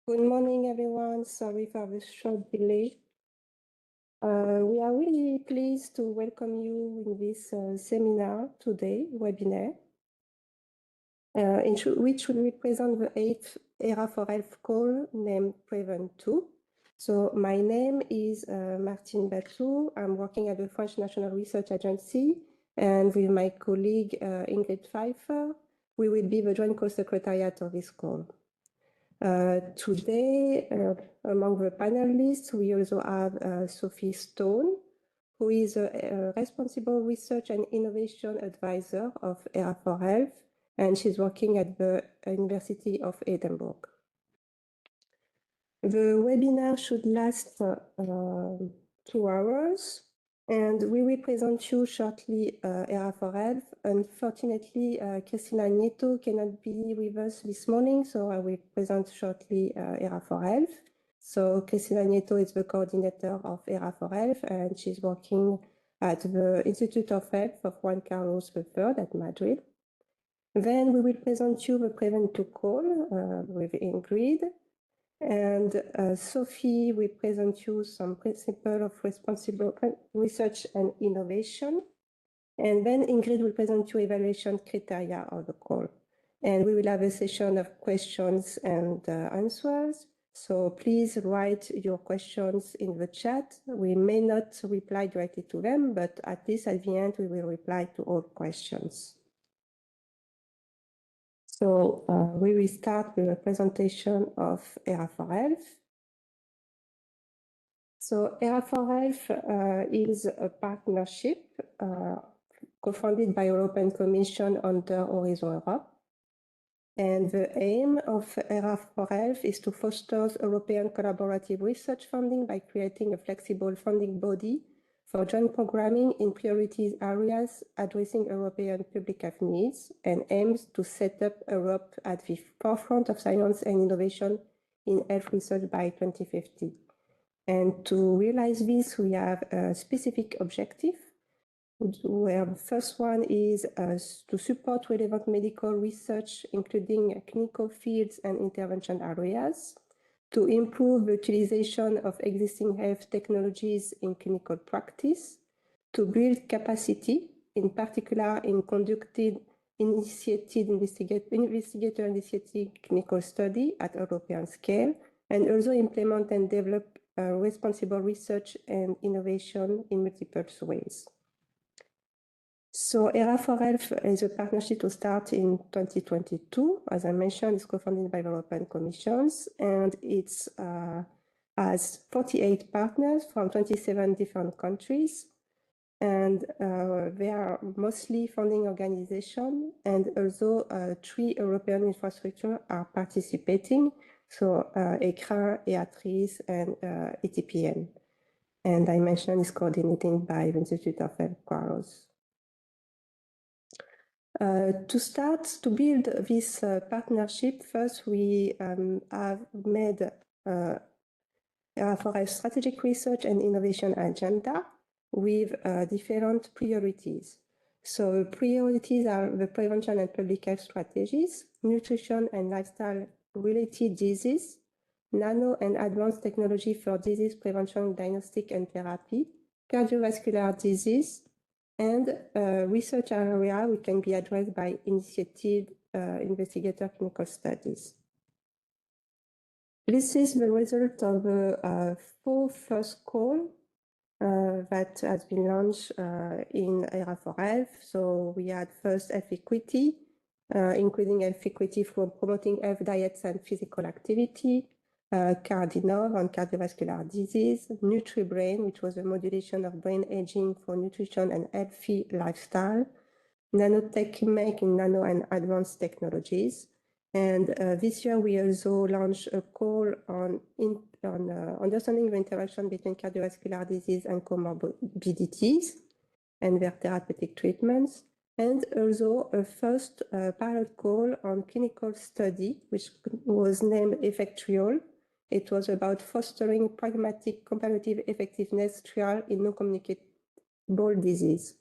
Good morning, everyone. Sorry for the short delay. We are really pleased to welcome you in this seminar today, webinar, which will represent the 8th ERA for Health call named PREVENT-OO. So my name is Martine Batoux. I'm working at the French National Research Agency, and with my colleague Ingrid Pfeifer, we will be the Joint Co-Secretariat of this call. Today, among the panelists, we also have Sophie Stone, who is a responsible research and innovation advisor of ERA for Health, and she's working at the University of Edinburgh. The webinar should last 2 hours, and we will present you shortly ERA for Health. Unfortunately, Cristina Nieto cannot be with us this morning, so I will present shortly ERA for Health. So Cristina Nieto is the coordinator of ERA for Health, and she's working at the Institute of Health of Juan Carlos III at Madrid. Then we will present you the PREVENT-OO call with Ingrid. And Sophie will present you some principles of responsible research and innovation. And then Ingrid will present you evaluation criteria of the call. And we will have a session of questions and answers. So please write your questions in the chat. We may not reply directly to them, but at least at the end, we will reply to all questions. So we will start with a presentation of ERA for Health. So ERA for Health is a partnership co-funded by European Commission under Horizon Europe. And the aim of ERA for Health is to foster European collaborative research funding by creating a flexible funding body for joint programming in priorities areas addressing European public health needs, and aims to set up Europe at the forefront of science and innovation in health research by 2050. And to realize this, we have a specific objective, where the first one is to support relevant medical research, including clinical fields and intervention areas, to improve the utilization of existing health technologies in clinical practice, to build capacity, in particular in conducted investigator-initiated clinical study at European scale, and also implement and develop responsible research and innovation in multiple ways. So ERA for Health is a partnership to start in 2022. As I mentioned, it's co-funded by the European Commission, and it's has 48 partners from 27 different countries. And they are mostly funding organizations, and also 3 European infrastructures are participating. So ISCIII, ISCIII, and ETPN. And I mentioned it's coordinated by the Institute of Health Carlos. To start to build this partnership, first we have made for a strategic research and innovation agenda with different priorities. So priorities are the prevention and public health strategies, nutrition and lifestyle related disease, nano and advanced technology for disease prevention, diagnostic and therapy, cardiovascular disease, and research area which can be addressed by initiated investigator clinical studies. This is the result of the 4 first call that has been launched in ERA for Health. So we had first health equity, including health equity for promoting health diets and physical activity, Cardinov on cardiovascular disease, NutriBrain, which was a modulation of brain aging for nutrition and healthy lifestyle, nanotech making nano and advanced technologies. And this year we also launched a call on understanding the interaction between cardiovascular disease and comorbidities and their therapeutic treatments, and also a first pilot call on clinical study, which was named Effectrial. It was about fostering pragmatic comparative effectiveness trial in non-communicable disease.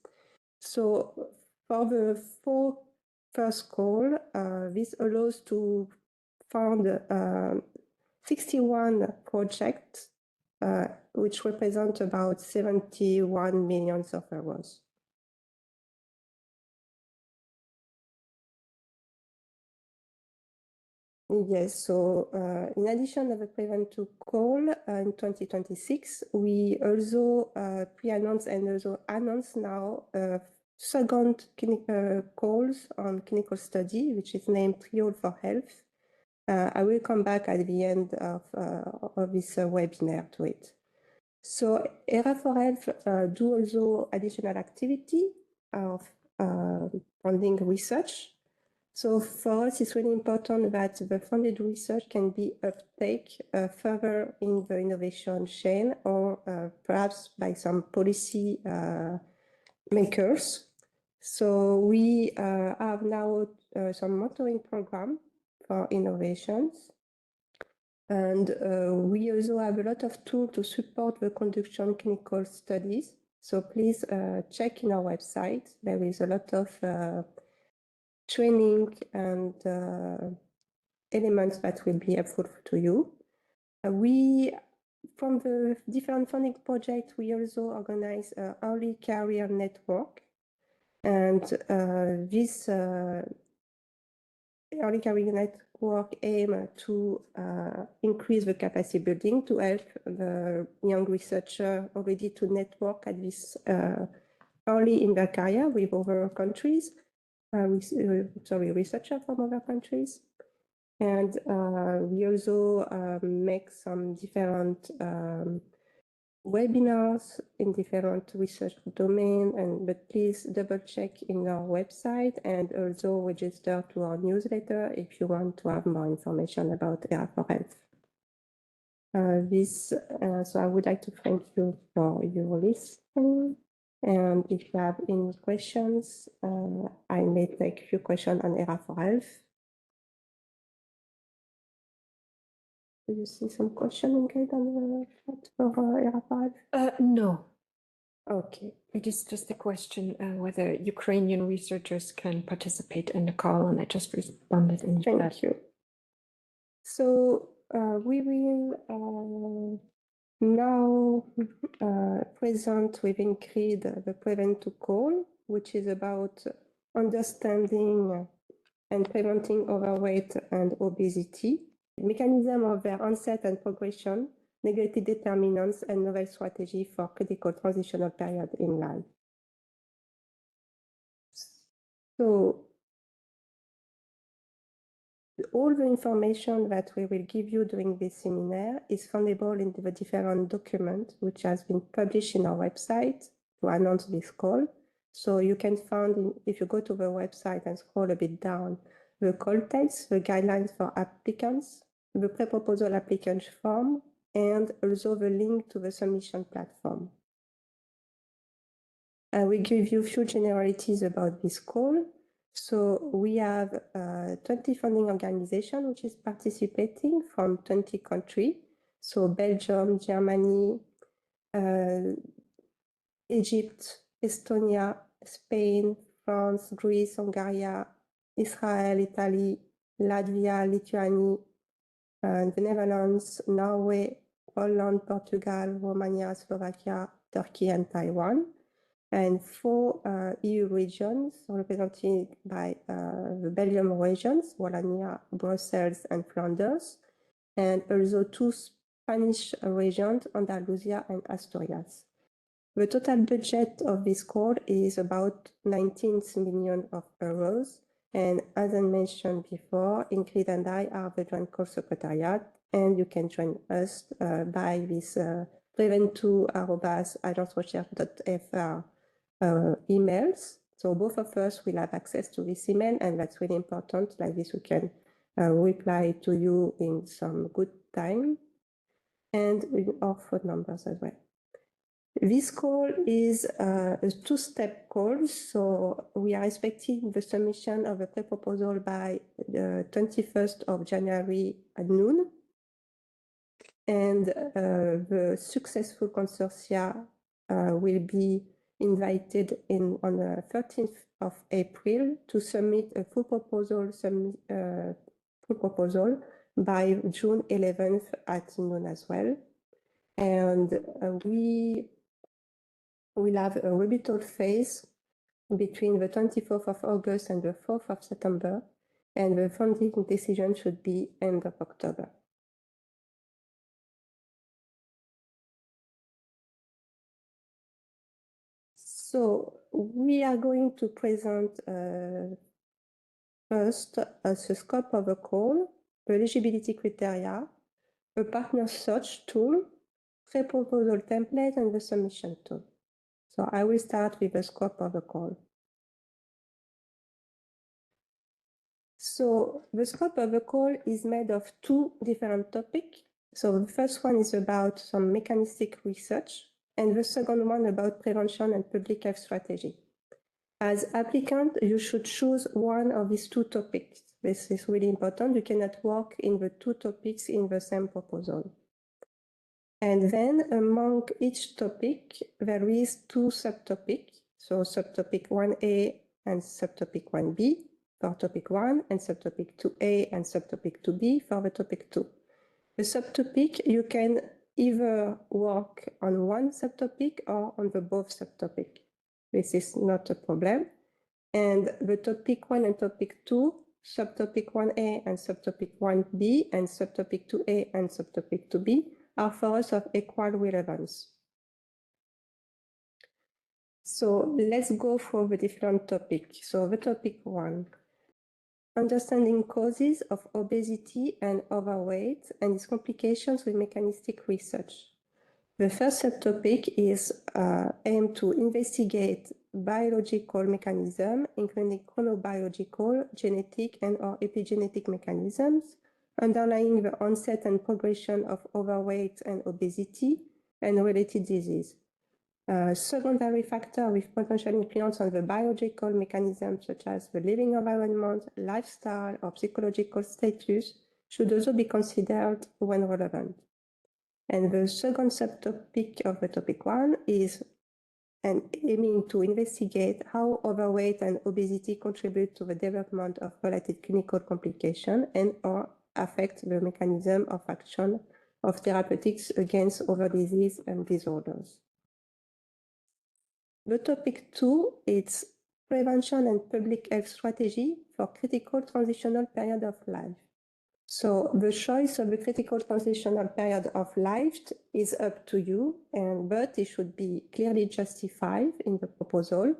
So for the 4 first call, this allows to fund 61 projects, which represent about 71 million euros. Yes, so in addition to the PREVENT-OO call in 2026, we also pre-announced and also announced now second calls on clinical study, which is named Trial for Health. I will come back at the end of this webinar to it. So ERA for Health do also additional activity of funding research. So for us, it's really important that the funded research can be uptake further in the innovation chain or perhaps by some policy makers. So we have now some monitoring program for innovations. And we also have a lot of tools to support the conduction of clinical studies. So please check in our website. There is a lot of training and elements that will be helpful to you. From the different funding projects, we also organize an early career network. And this early career network aim to increase the capacity building to help the young researcher already to network at this early in their career with other countries. Researchers from other countries. And we also make some different webinars in different research domains, but please double check in our website and also register to our newsletter if you want to have more information about ERA for Health. So I would like to thank you for your listening. And if you have any questions, I may take a few questions on ERA for Health. Do you see some question, Ingrid, on the chat for ERA for Health? No. Okay. It is just a question whether Ukrainian researchers can participate in the call, and I just responded in Thank that. you. So we will now present with Ingrid the PREVENT-OO call, which is about understanding and preventing overweight and obesity, mechanism of their onset and progression, negative determinants, and novel strategy for critical transitional period in life. So all the information that we will give you during this seminar is findable in the different documents which has been published in our website to announce this call. So you can find, if you go to the website and scroll a bit down, the call text, the guidelines for applicants, the pre-proposal application form, and also the link to the submission platform. I will give you a few generalities about this call. So we have 20 funding organizations which is participating from 20 countries. So Belgium, Germany, Egypt, Estonia, Spain, France, Greece, Hungary, Israel, Italy, Latvia, Lithuania, the Netherlands, Norway, Poland, Portugal, Romania, Slovakia, Turkey, and Taiwan. And 4 EU regions represented by the Belgium regions, Wallonia, Brussels, and Flanders, and also 2 Spanish regions, Andalusia and Asturias. The total budget of this call is about 19 million euros. And as I mentioned before, Ingrid and I are the Joint Call Secretariat, and you can join us by this prevent-oo@agencerecherche.fr emails. So both of us will have access to this email, and that's really important. Like this, we can reply to you in some good time, and with our phone numbers as well. This call is a 2-step call. So we are expecting the submission of a pre-proposal by the 21st of January at noon. And the successful consortia will be invited on the 13th of April to submit a full proposal by June 11th at noon as well. And we will have a rebuttal phase between the 24th of August and the 4th of September, and the funding decision should be end of October. So we are going to present first the scope of the call, the eligibility criteria, a partner search tool, pre-proposal template, and the submission tool. So I will start with the scope of the call. So the scope of the call is made of two different topics. So the first one is about some mechanistic research, and the second one about prevention and public health strategy. As applicant, you should choose one of these two topics. This is really important. You cannot work in the two topics in the same proposal. And then among each topic, there is two subtopics. So subtopic 1A and subtopic 1B for topic 1, and subtopic 2A and subtopic 2B for the topic 2. The subtopic, you can either work on one subtopic or on the both subtopic. This is not a problem. And the topic 1 and topic 2, subtopic 1A and subtopic 1B, and subtopic 2A and subtopic 2B are for us of equal relevance. So let's go for the different topics. So the topic 1, understanding causes of obesity and overweight and its complications with mechanistic research. The first subtopic is aimed to investigate biological mechanisms, including chronobiological, genetic, and/or epigenetic mechanisms underlying the onset and progression of overweight and obesity and related disease. Secondary factors with potential influence on the biological mechanisms, such as the living environment, lifestyle, or psychological status, should also be considered when relevant. And the second subtopic of the topic 1 is aiming to investigate how overweight and obesity contribute to the development of related clinical complications and/or affect the mechanism of action of therapeutics against other diseases and disorders. The topic 2 is prevention and public health strategy for critical transitional period of life. So the choice of the critical transitional period of life is up to you, but it should be clearly justified in the proposal,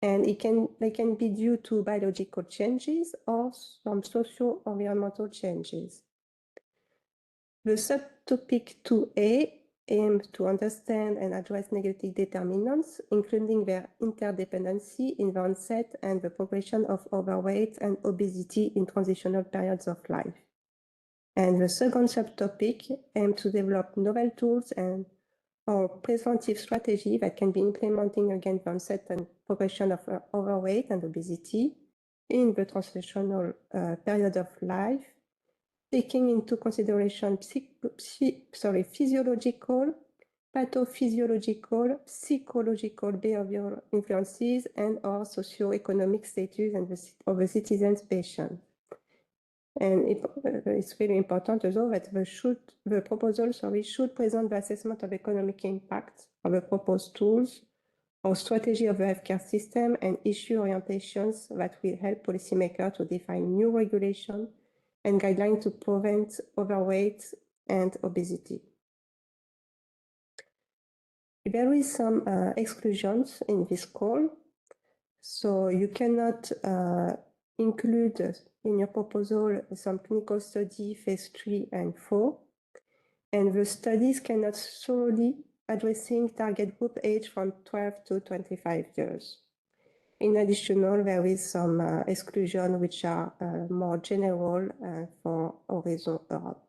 and they can be due to biological changes or some socio-environmental changes. The subtopic 2A aims to understand and address negative determinants, including their interdependency in the onset and the progression of overweight and obesity in transitional periods of life. And the second subtopic aims to develop novel tools or preventive strategy that can be implemented against the onset and progression of overweight and obesity in the transitional period of life, taking into consideration physiological, pathophysiological, psychological behavioral influences and/or socioeconomic status of the citizens' patient. And it's really important also that the proposal should present the assessment of economic impact of the proposed tools or strategy of the healthcare system and issue orientations that will help policymakers to define new regulation and guidelines to prevent overweight and obesity. There is some exclusions in this call. So you cannot include in your proposal some clinical study, phase 3 and 4. And the studies cannot solely addressing target group age from 12 to 25 years. In addition, there is some exclusion which are more general for Horizon Europe.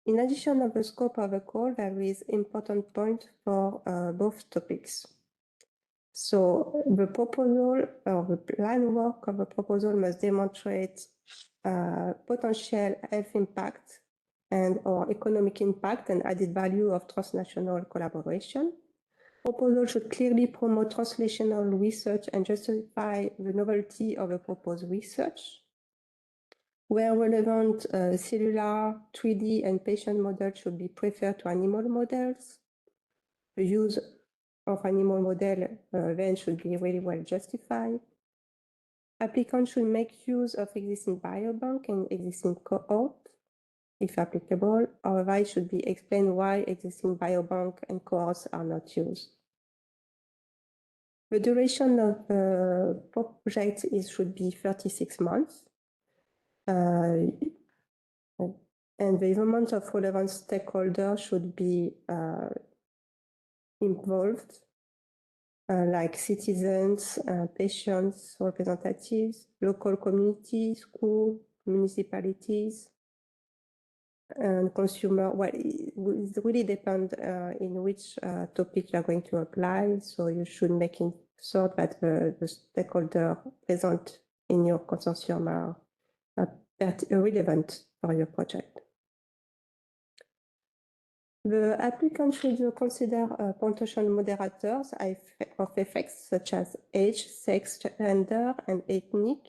In addition of the scope of the call, there is important point for both topics. So the proposal or the plan work of the proposal must demonstrate potential health impact and/or economic impact and added value of transnational collaboration. Proposal should clearly promote translational research and justify the novelty of the proposed research. Where relevant, cellular, 3D, and patient models should be preferred to animal models. The use of animal model then should be really well justified. Applicants should make use of existing biobank and existing cohort, if applicable. Otherwise, should be explained why existing biobank and cohorts are not used. The duration of the project should be 36 months. And the amount of relevant stakeholders should be involved, like citizens, patients, representatives, local communities, schools, municipalities, and consumer. Well, it really depends in which topic you are going to apply. So you should make sure that the stakeholders present in your consortium are relevant for your project. The applicant should consider potential moderators of effects such as age, sex, gender, and ethnic,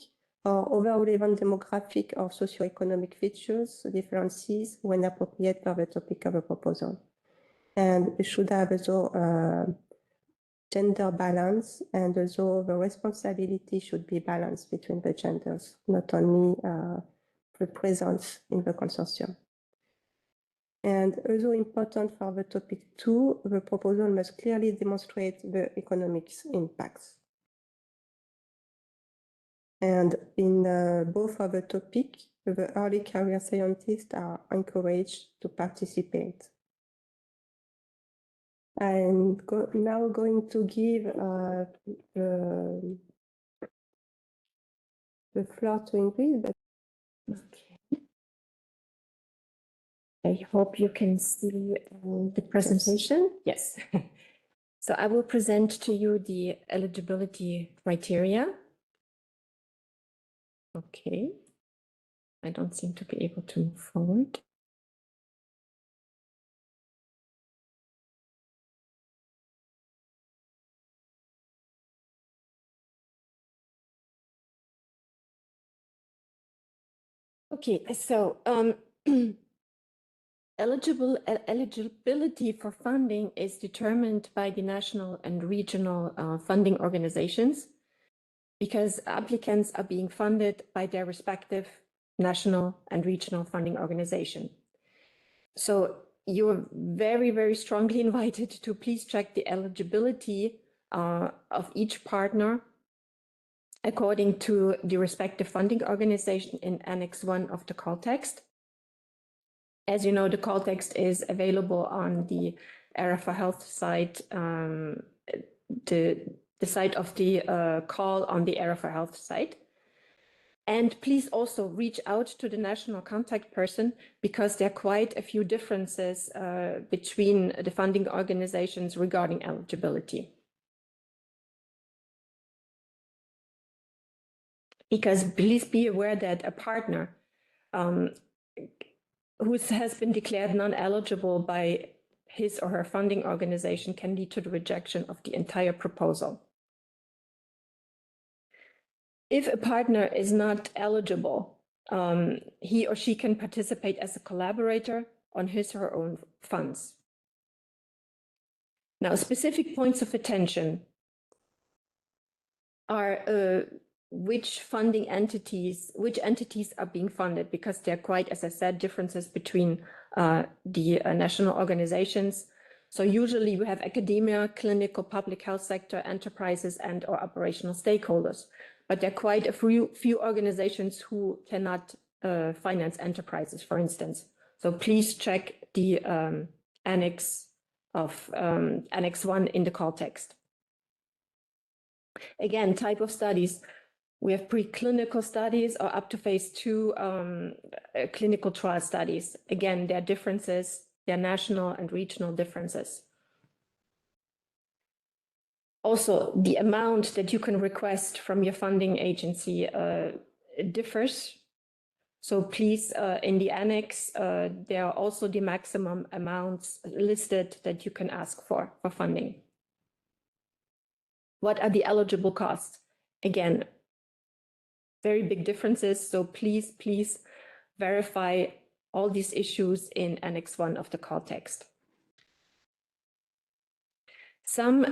or other relevant demographic or socioeconomic features, differences when appropriate for the topic of a proposal. And it should have also gender balance, and also the responsibility should be balanced between the genders, not only the presence in the consortium. And also important for the topic 2, the proposal must clearly demonstrate the economic impacts. And in both of the topics, the early career scientists are encouraged to participate. I'm now going to give the floor to Ingrid. But Okay. I hope you can see the presentation. Yes. So I will present to you the eligibility criteria. Okay. I don't seem to be able to move forward. Okay, so eligibility for funding is determined by the national and regional funding organizations, because applicants are being funded by their respective national and regional funding organization. So you're very, very strongly invited to please check the eligibility of each partner according to the respective funding organization in Annex 1 of the call text. As you know, the call text is available on the Era for Health site, the site of the call on the Era for Health site. And please also reach out to the national contact person, because there are quite a few differences between the funding organizations regarding eligibility. Because please be aware that a partner who has been declared non-eligible by his or her funding organization can lead to the rejection of the entire proposal. If a partner is not eligible, he or she can participate as a collaborator on his or her own funds. Now, specific points of attention are which entities are being funded, because there are quite, as I said, differences between the national organizations. So usually we have academia, clinical, public health sector, enterprises, and or operational stakeholders. But there are quite a few organizations who cannot finance enterprises, for instance. So please check the Annex 1 in the call text. Again, type of studies. We have preclinical studies or up to phase 2 clinical trial studies. Again, there are differences, there are national and regional differences. Also, the amount that you can request from your funding agency differs. So please, in the annex, there are also the maximum amounts listed that you can ask for funding. What are the eligible costs? Again, very big differences. So please verify all these issues in Annex 1 of the call text. Some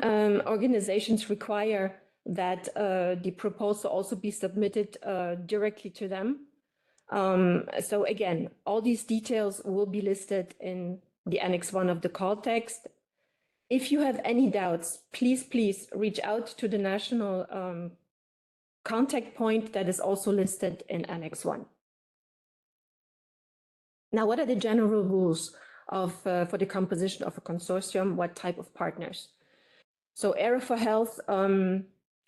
organizations require that the proposal also be submitted directly to them. So again, all these details will be listed in the Annex 1 of the call text. If you have any doubts, please reach out to the national contact point that is also listed in Annex 1. Now, what are the general rules for the composition of a consortium? What type of partners? So Area for Health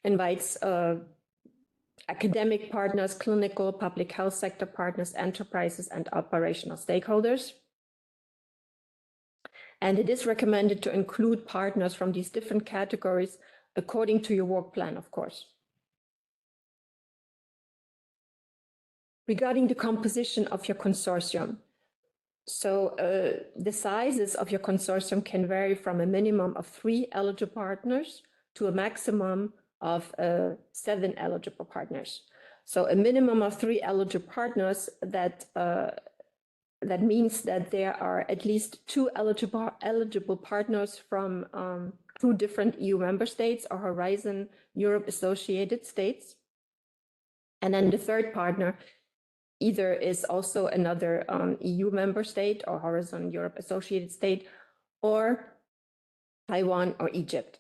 invites academic partners, clinical, public health sector partners, enterprises, and operational stakeholders. And it is recommended to include partners from these different categories according to your work plan, of course. Regarding the composition of your consortium, so the sizes of your consortium can vary from a minimum of 3 eligible partners to a maximum of 7 eligible partners. So a minimum of 3 eligible partners, that means that there are at least 2 eligible partners from 2 different EU member states or Horizon Europe associated states. And then the third partner either is also another EU member state or Horizon Europe associated state, or Taiwan or Egypt.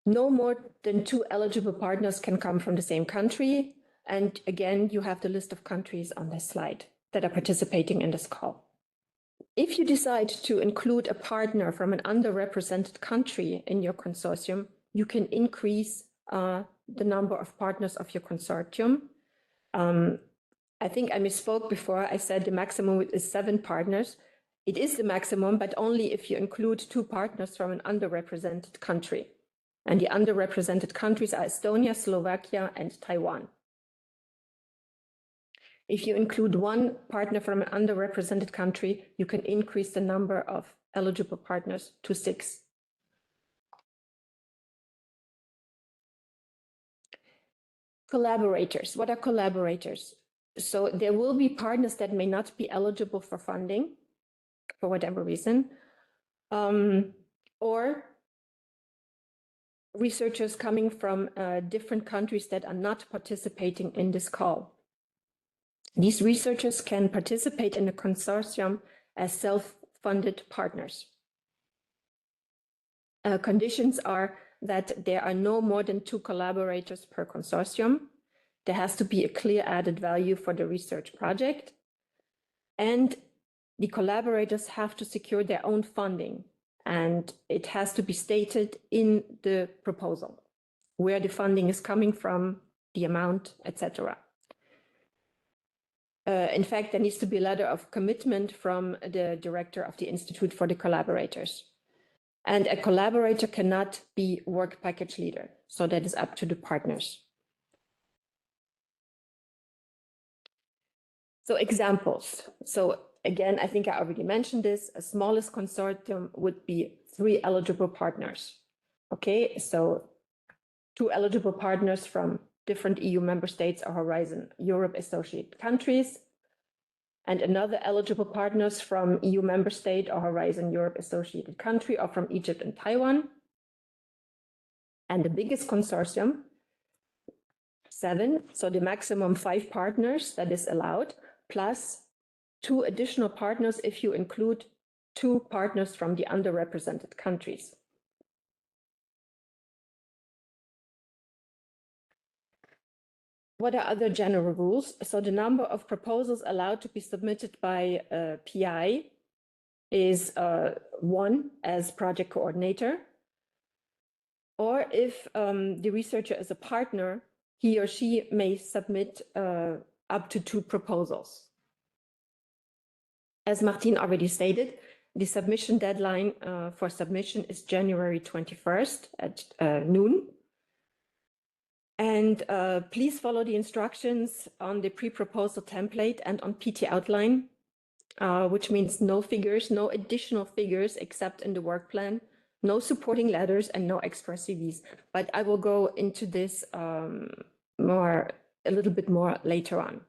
No more than 2 eligible partners can come from the same country. And again, you have the list of countries on this slide that are participating in this call. If you decide to include a partner from an underrepresented country in your consortium, you can increase the number of partners of your consortium. I think I misspoke before. I said the maximum is 7 partners. It is the maximum, but only if you include 2 partners from an underrepresented country. And the underrepresented countries are Estonia, Slovakia, and Taiwan. If you include 1 partner from an underrepresented country, you can increase the number of eligible partners to 6. Collaborators. What are collaborators? So there will be partners that may not be eligible for funding for whatever reason, or researchers coming from different countries that are not participating in this call. These researchers can participate in a consortium as self-funded partners. Conditions are that there are no more than 2 collaborators per consortium. There has to be a clear added value for the research project. And the collaborators have to secure their own funding. And it has to be stated in the proposal where the funding is coming from, the amount, etc. In fact, there needs to be a letter of commitment from the director of the Institute for the collaborators. And a collaborator cannot be work package leader. So that is up to the partners. So examples. So again, I think I already mentioned this. A smallest consortium would be 3 eligible partners. Okay, so 2 eligible partners from different EU member states or Horizon Europe associated countries, and another eligible partners from EU member state or Horizon Europe associated country or from Egypt and Taiwan. And the biggest consortium, 7, so the maximum 5 partners that is allowed, plus 2 additional partners if you include 2 partners from the underrepresented countries. What are other general rules? So the number of proposals allowed to be submitted by PI is 1 as project coordinator. Or if the researcher is a partner, he or she may submit up to 2 proposals. As Martine already stated, the submission deadline for submission is January 21st at noon. And please follow the instructions on the pre-proposal template and on PT outline, which means no figures, no additional figures except in the work plan, no supporting letters and no extra CVs. But I will go into this a little bit more later on.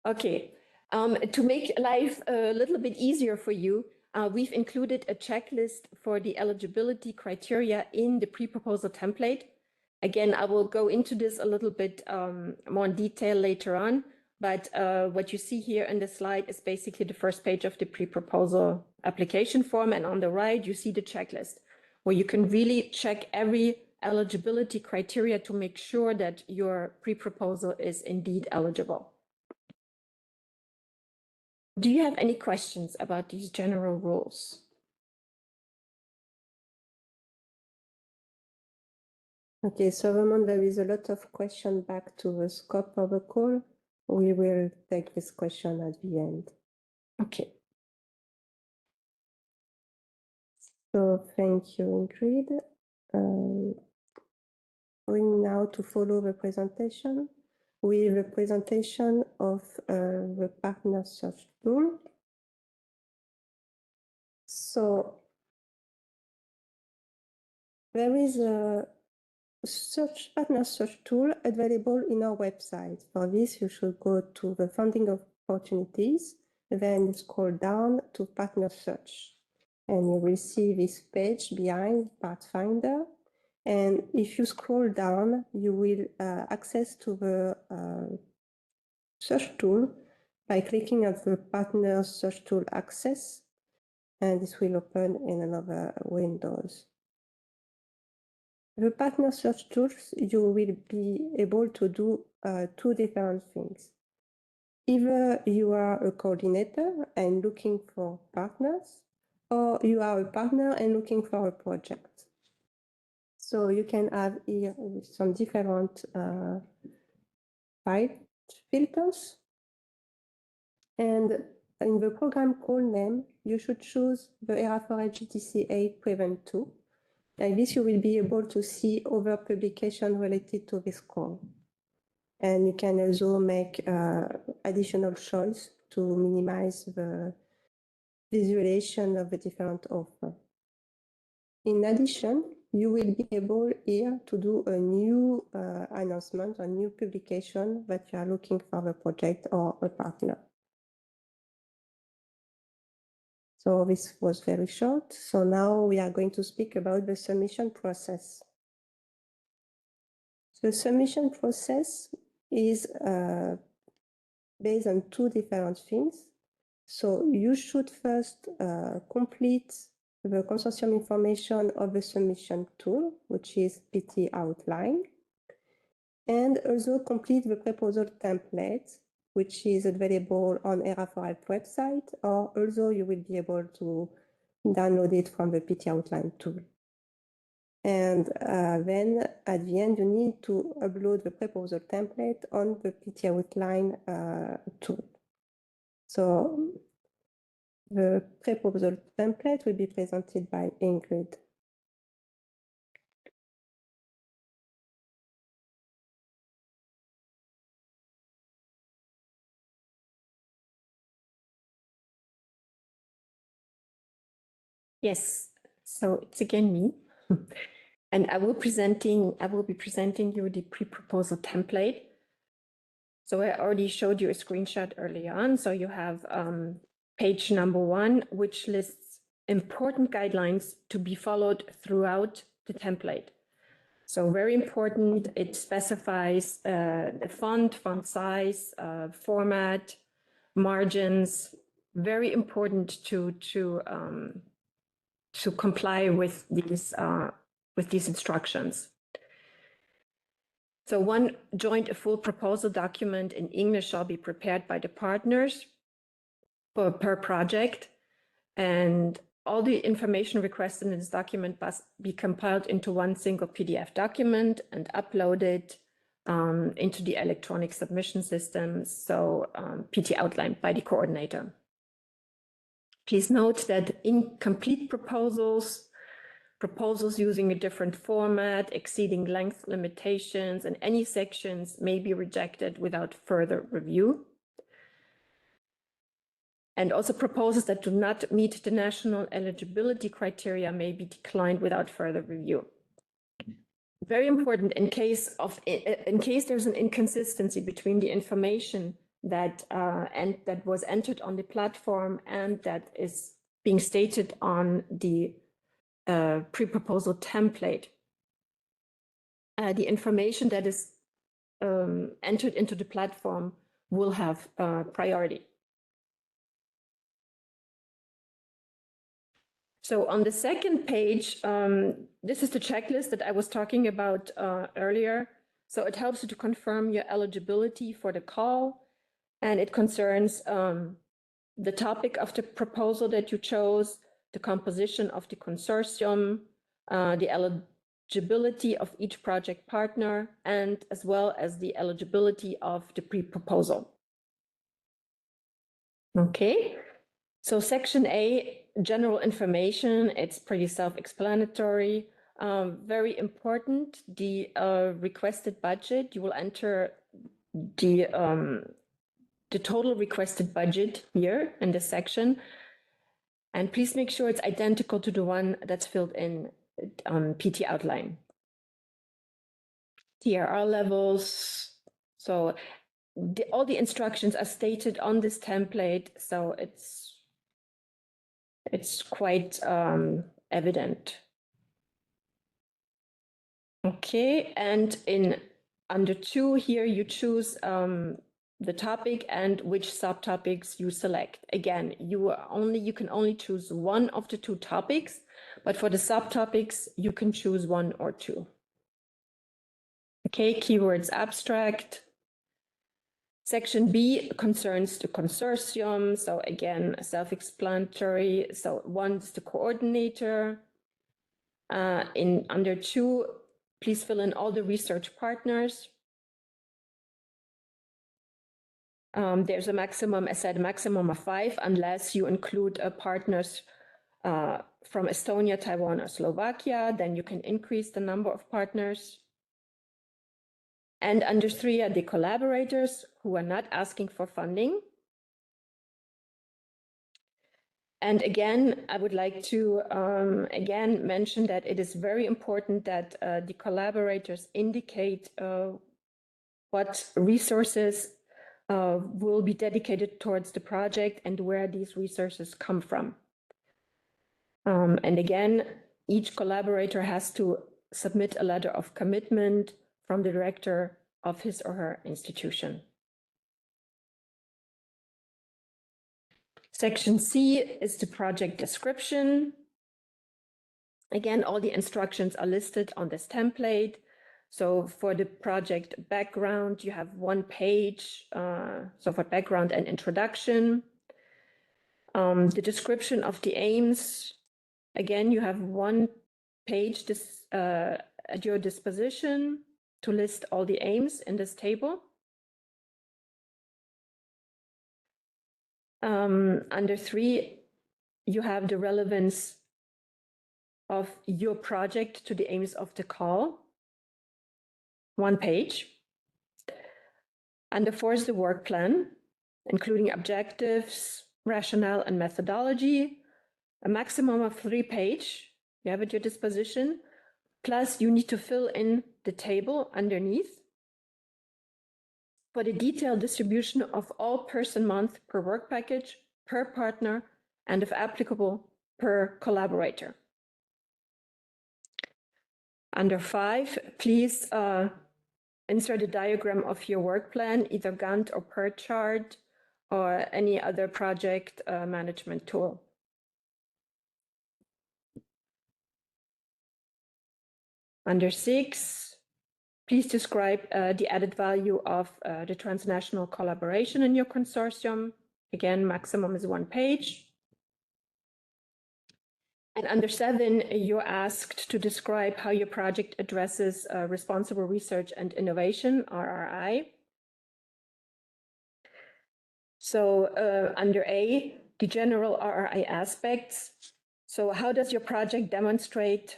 Okay, to make life a little bit easier for you, we've included a checklist for the eligibility criteria in the pre-proposal template. Again, I will go into this a little bit more in detail later on, but what you see here in the slide is basically the first page of the pre-proposal application form, and on the right, you see the checklist, where you can really check every eligibility criteria to make sure that your pre-proposal is indeed eligible. Do you have any questions about these general rules? Okay, so Ramon, there is a lot of question back to the scope of the call. We will take this question at the end. Okay. So thank you, Ingrid. Going now to follow the presentation with the presentation of the partner search tool. So there is a partner search tool available in our website. For this, you should go to the funding opportunities, then scroll down to partner search, and you will see this page behind Pathfinder. And if you scroll down, you will access to the search tool by clicking on the partner search tool access, and this will open in another windows. The partner search tools, you will be able to do two different things. Either you are a coordinator and looking for partners, or you are a partner and looking for a project. So you can have here some different filters. And in the program call name, you should choose the ISCIII PREVENT-OO. Like this, you will be able to see other publications related to this call. And you can also make additional choice to minimize the visualization of the different offers. In addition, you will be able here to do a new announcement, a new publication that you are looking for a project or a partner. So this was very short. So now we are going to speak about the submission process. The submission process is based on two different things. So you should first complete the consortium information of the submission tool, which is PT outline, and also complete the proposal template, which is available on ERA4F website, or also you will be able to download it from the PT outline tool. And then at the end, you need to upload the proposal template on the PT outline tool. So the proposal template will be presented by Ingrid. Yes, so it's again me. And I will be presenting you the pre-proposal template. So I already showed you a screenshot early on. So you have page number 1, which lists important guidelines to be followed throughout the template. So very important, it specifies the font size, format, margins. Very important to comply with these instructions. So one joint full proposal document in English shall be prepared by the partners per project, and all the information requested in this document must be compiled into one single PDF document and uploaded into the electronic submission system, so PT outlined by the coordinator. Please note that incomplete proposals using a different format, exceeding length limitations, and any sections may be rejected without further review. And also proposals that do not meet the national eligibility criteria may be declined without further review. Very important, in case there's an inconsistency between the information that was entered on the platform and that is being stated on the pre-proposal template. The information that is entered into the platform will have priority. So on the second page, this is the checklist that I was talking about earlier. So it helps you to confirm your eligibility for the call, and it concerns the topic of the proposal that you chose, the composition of the consortium, the eligibility of each project partner, and as well as the eligibility of the pre-proposal. Okay, so section A, general information, it's pretty self-explanatory. Very important, the requested budget, you will enter the total requested budget here in this section. And please make sure it's identical to the one that's filled in on PT outline. TRR levels. So all the instructions are stated on this template. So it's quite evident. Okay, and under 2 here, you choose the topic and which subtopics you select. Again, you can only choose one of the 2 topics, but for the subtopics, you can choose 1 or 2. Okay, keywords abstract. Section B concerns the consortium. So again, self-explanatory. So 1 is the coordinator. Under 2, please fill in all the research partners. There's a maximum, I said, maximum of 5, unless you include partners from Estonia, Taiwan, or Slovakia, then you can increase the number of partners. And under 3 are the collaborators who are not asking for funding. And again, I would like to again mention that it is very important that the collaborators indicate what resources will be dedicated towards the project and where these resources come from. And again, each collaborator has to submit a letter of commitment from the director of his or her institution. Section C is the project description. Again, all the instructions are listed on this template. So for the project background, you have 1 page, so for background and introduction. The description of the aims, again, you have 1 page at your disposition to list all the aims in this table. Under 3, you have the relevance of your project to the aims of the call. 1 page. Under 4 is the work plan, including objectives, rationale, and methodology. A maximum of 3 pages you have at your disposition. Plus, you need to fill in the table underneath for the detailed distribution of all person month per work package, per partner, and if applicable, per collaborator. Under 5, please insert a diagram of your work plan, either Gantt or PERT chart, or any other project management tool. Under 6, please describe the added value of the transnational collaboration in your consortium. Again, maximum is 1 page. And under 7, you're asked to describe how your project addresses responsible research and innovation, RRI. So under A, the general RRI aspects. So how does your project demonstrate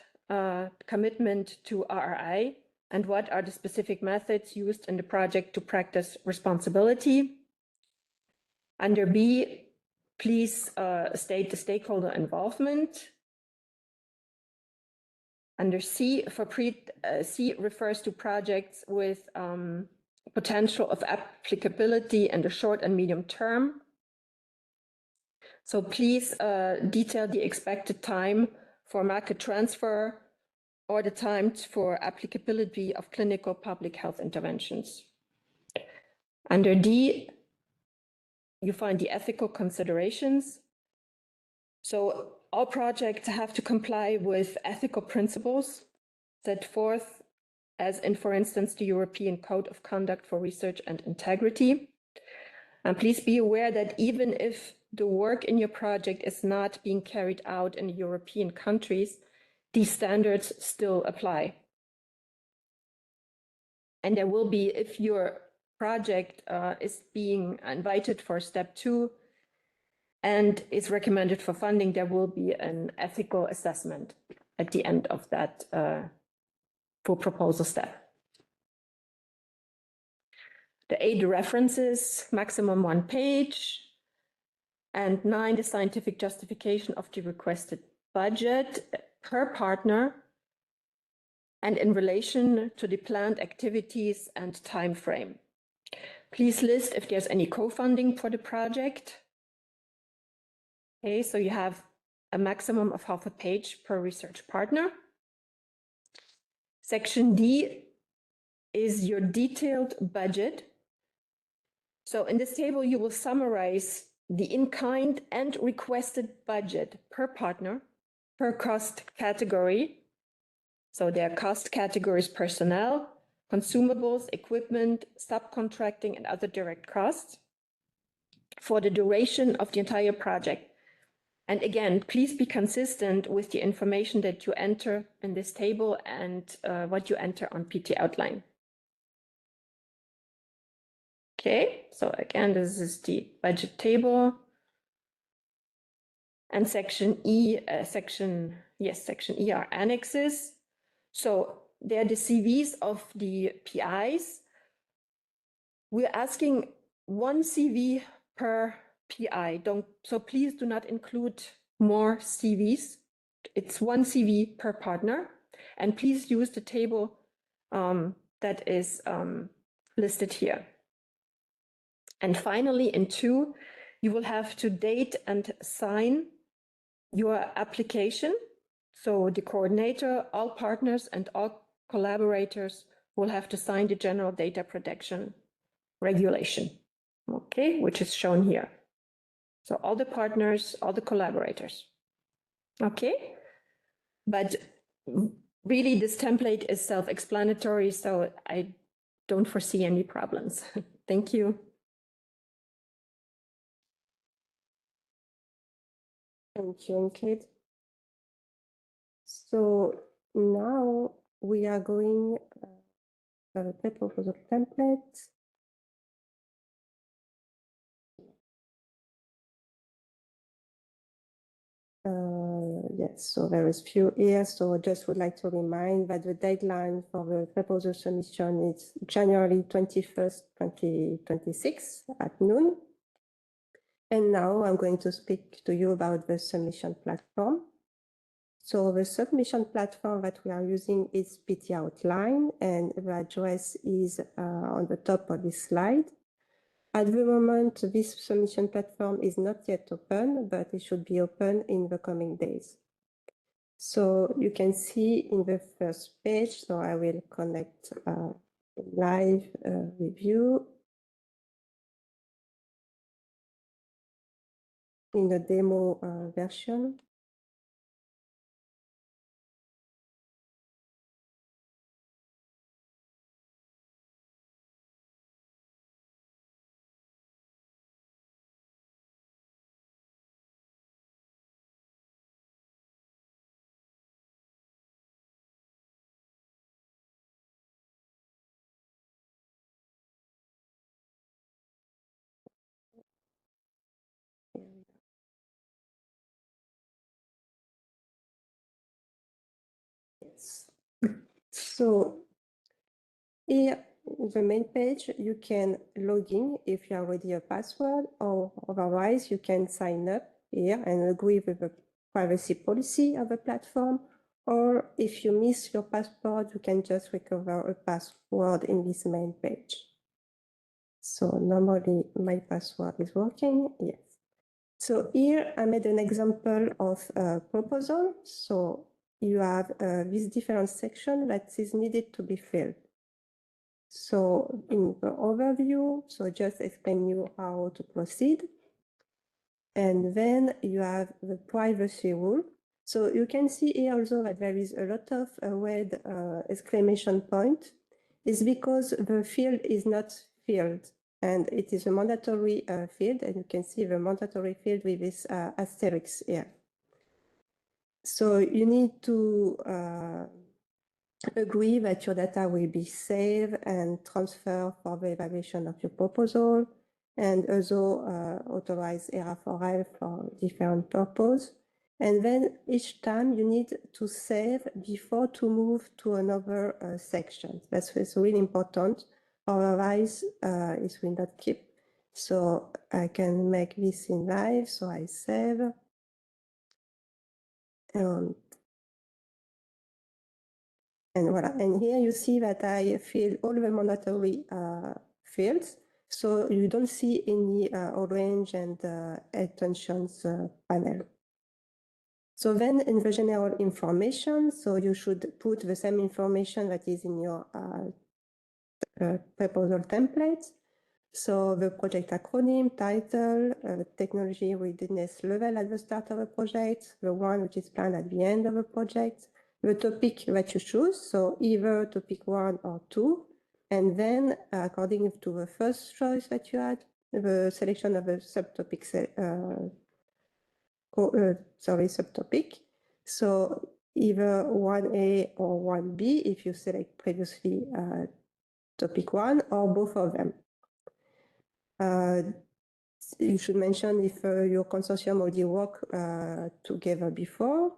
commitment to RRI? And what are the specific methods used in the project to practice responsibility? Under B, please state the stakeholder involvement. Under C, C refers to projects with potential of applicability in the short and medium term. So please detail the expected time for market transfer or the time for applicability of clinical public health interventions. Under D, you find the ethical considerations. So all projects have to comply with ethical principles set forth as in, for instance, the European Code of Conduct for Research and Integrity. And please be aware that even if the work in your project is not being carried out in European countries, these standards still apply. And there will be, if your project is being invited for step 2 and is recommended for funding, there will be an ethical assessment at the end of that full proposal step. The 8 references, maximum 1 page. And 9, the scientific justification of the requested budget per partner and in relation to the planned activities and time frame. Please list if there's any co-funding for the project. Okay, so you have a maximum of half a page per research partner. Section D is your detailed budget. So in this table, you will summarize the in-kind and requested budget per partner, per cost category. So there are cost categories: personnel, consumables, equipment, subcontracting, and other direct costs for the duration of the entire project. And again, please be consistent with the information that you enter in this table and what you enter on PT outline. Okay, so again, this is the budget table. And section E, section E are annexes. So they're the CVs of the PIs. We're asking 1 CV per PI. So please do not include more CVs. It's 1 CV per partner. And please use the table that is listed here. And finally, in 2, you will have to date and sign your application. So the coordinator, all partners, and all collaborators will have to sign the General Data Protection Regulation, okay, which is shown here. So all the partners, all the collaborators, okay? But really, this template is self-explanatory, so I don't foresee any problems. Thank you. Thank you, Ingrid. So now we are going to the proposal template. Yes, so there is few here. So I just would like to remind that the deadline for the proposal submission is January 21st, 2026 at noon. And now I'm going to speak to you about the submission platform. So the submission platform that we are using is PT Outline, and the address is on the top of this slide. At the moment, this submission platform is not yet open, but it should be open in the coming days. So you can see in the first page, so I will connect live review. In the demo version. Yes. So here, the main page, you can log in if you are already a password, or otherwise you can sign up here and agree with the privacy policy of the platform. Or if you miss your password, you can just recover a password in this main page. So normally my password is working, yes. So here I made an example of a proposal. So you have this different section that is needed to be filled. So in the overview, so just explain you how to proceed. And then you have the privacy rule. So you can see here also that there is a lot of red exclamation point. It's because the field is not filled and it is a mandatory field, and you can see the mandatory field with this asterisk here. So you need to agree that your data will be saved and transferred for the evaluation of your proposal, and also authorize ERA4L for different purpose. And then each time you need to save before to move to another section. That's really important. Otherwise, it will not keep. So I can make this in live. So I save. And voilà. And here you see that I fill all the mandatory fields. So you don't see any orange and attentions panel. So then in the general information, so you should put the same information that is in your proposal template. So the project acronym, title, technology readiness level at the start of a project, the one which is planned at the end of a project, the topic that you choose, so either topic 1 or 2, and then according to the first choice that you had, the selection of a subtopic, subtopic. So either 1A or 1B if you select previously topic 1, or both of them. You should mention if your consortium already worked together before.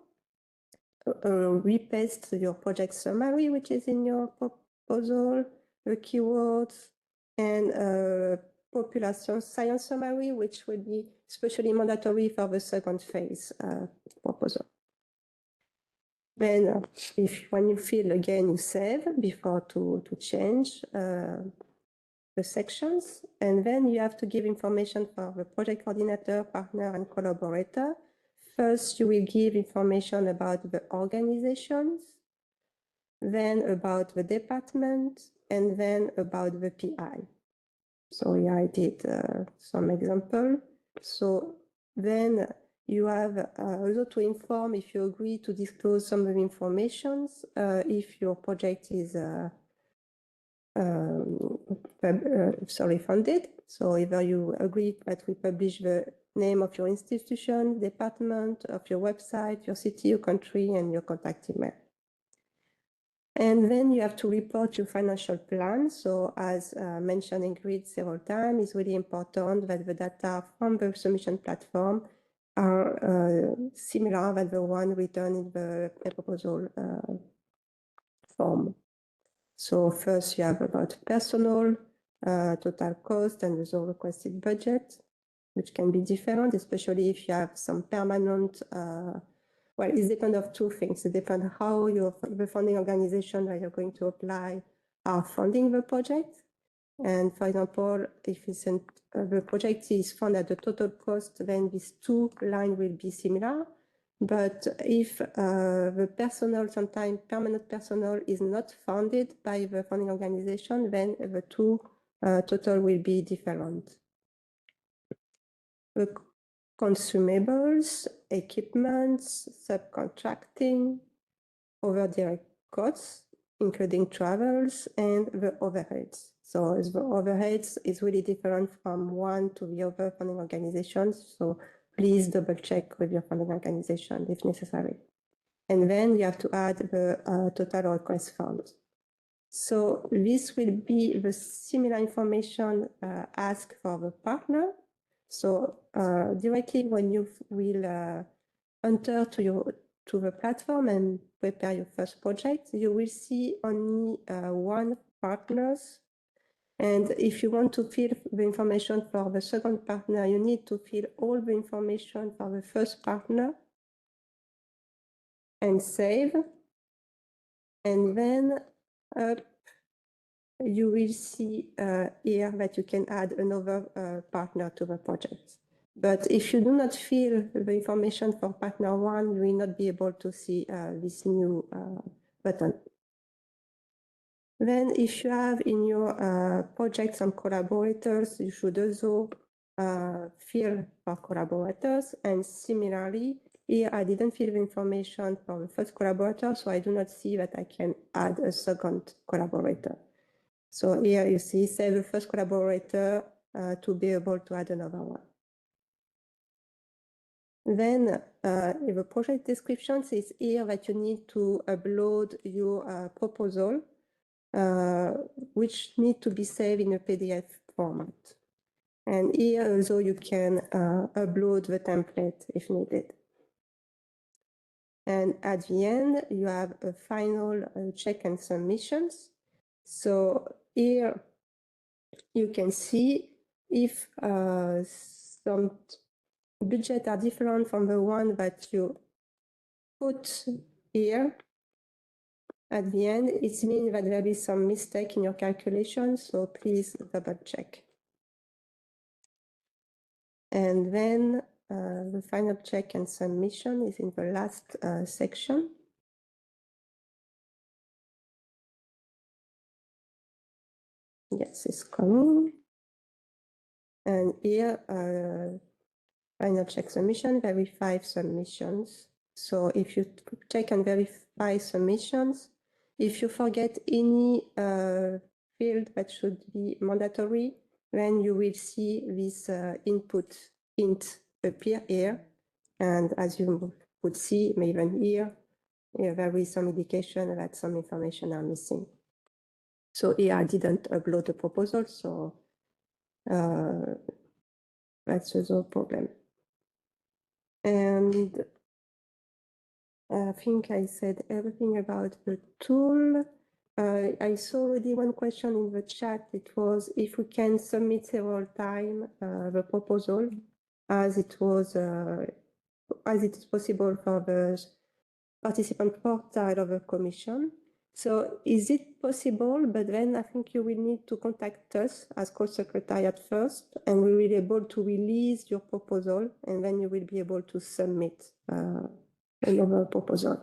Repaste your project summary, which is in your proposal, the keywords, and population science summary, which will be especially mandatory for the second phase proposal. Then when you fill again, you save before to change the sections, and then you have to give information for the project coordinator, partner, and collaborator. First, you will give information about the organizations, then about the department, and then about the PI. So here I did some example. So then you have also to inform if you agree to disclose some of the information if your project is funded. So either you agree that we publish the name of your institution, department, of your website, your city, your country, and your contact email. And then you have to report your financial plan. So as mentioned Ingrid several times, it's really important that the data from the submission platform are similar than the one written in the proposal form. So first you have about personal, total cost, and the requested budget, which can be different, especially if you have some permanent, well, it depends on two things. It depends how the funding organization that you're going to apply are funding the project. And for example, if it's the project is funded at the total cost, then these two lines will be similar. But if the personnel, sometimes permanent personnel, is not funded by the funding organization, then the two total will be different. The consumables, equipments, subcontracting, other direct costs, including travels, and the overheads. So the overheads is really different from one to the other funding organizations. So please double check with your funding organization if necessary. And then you have to add the total request funds. So this will be the similar information asked for the partner. So directly when you will enter to the platform and prepare your first project, you will see only one partners. And if you want to fill the information for the second partner, you need to fill all the information for the first partner and save. And then you will see here that you can add another partner to the project. But if you do not fill the information for partner 1, you will not be able to see this new button. Then if you have in your project some collaborators, you should also fill for collaborators. And similarly, here I didn't fill the information for the first collaborator, so I do not see that I can add a second collaborator. So here you see, save the first collaborator to be able to add another one. Then in the project description says here that you need to upload your proposal, which need to be saved in a PDF format. And here also you can upload the template if needed. And at the end, you have a final check and submissions. So here you can see if some budgets are different from the one that you put here. At the end, it means that there is some mistake in your calculation, so please double check. And then the final check and submission is in the last section. Yes, it's coming. And here, final check submission, verify submissions. So if you check and verify submissions, if you forget any field that should be mandatory, then you will see this input int appear here. And as you could see, even here, there is some indication that some information are missing. So here I didn't upload the proposal, so that's also a problem. And I think I said everything about the tool. I saw already one question in the chat. It was if we can submit several times the proposal, as it is possible for the participant portal of the Commission. So is it possible? But then I think you will need to contact us as co-secretariat first, and we will be able to release your proposal, and then you will be able to submit another proposal.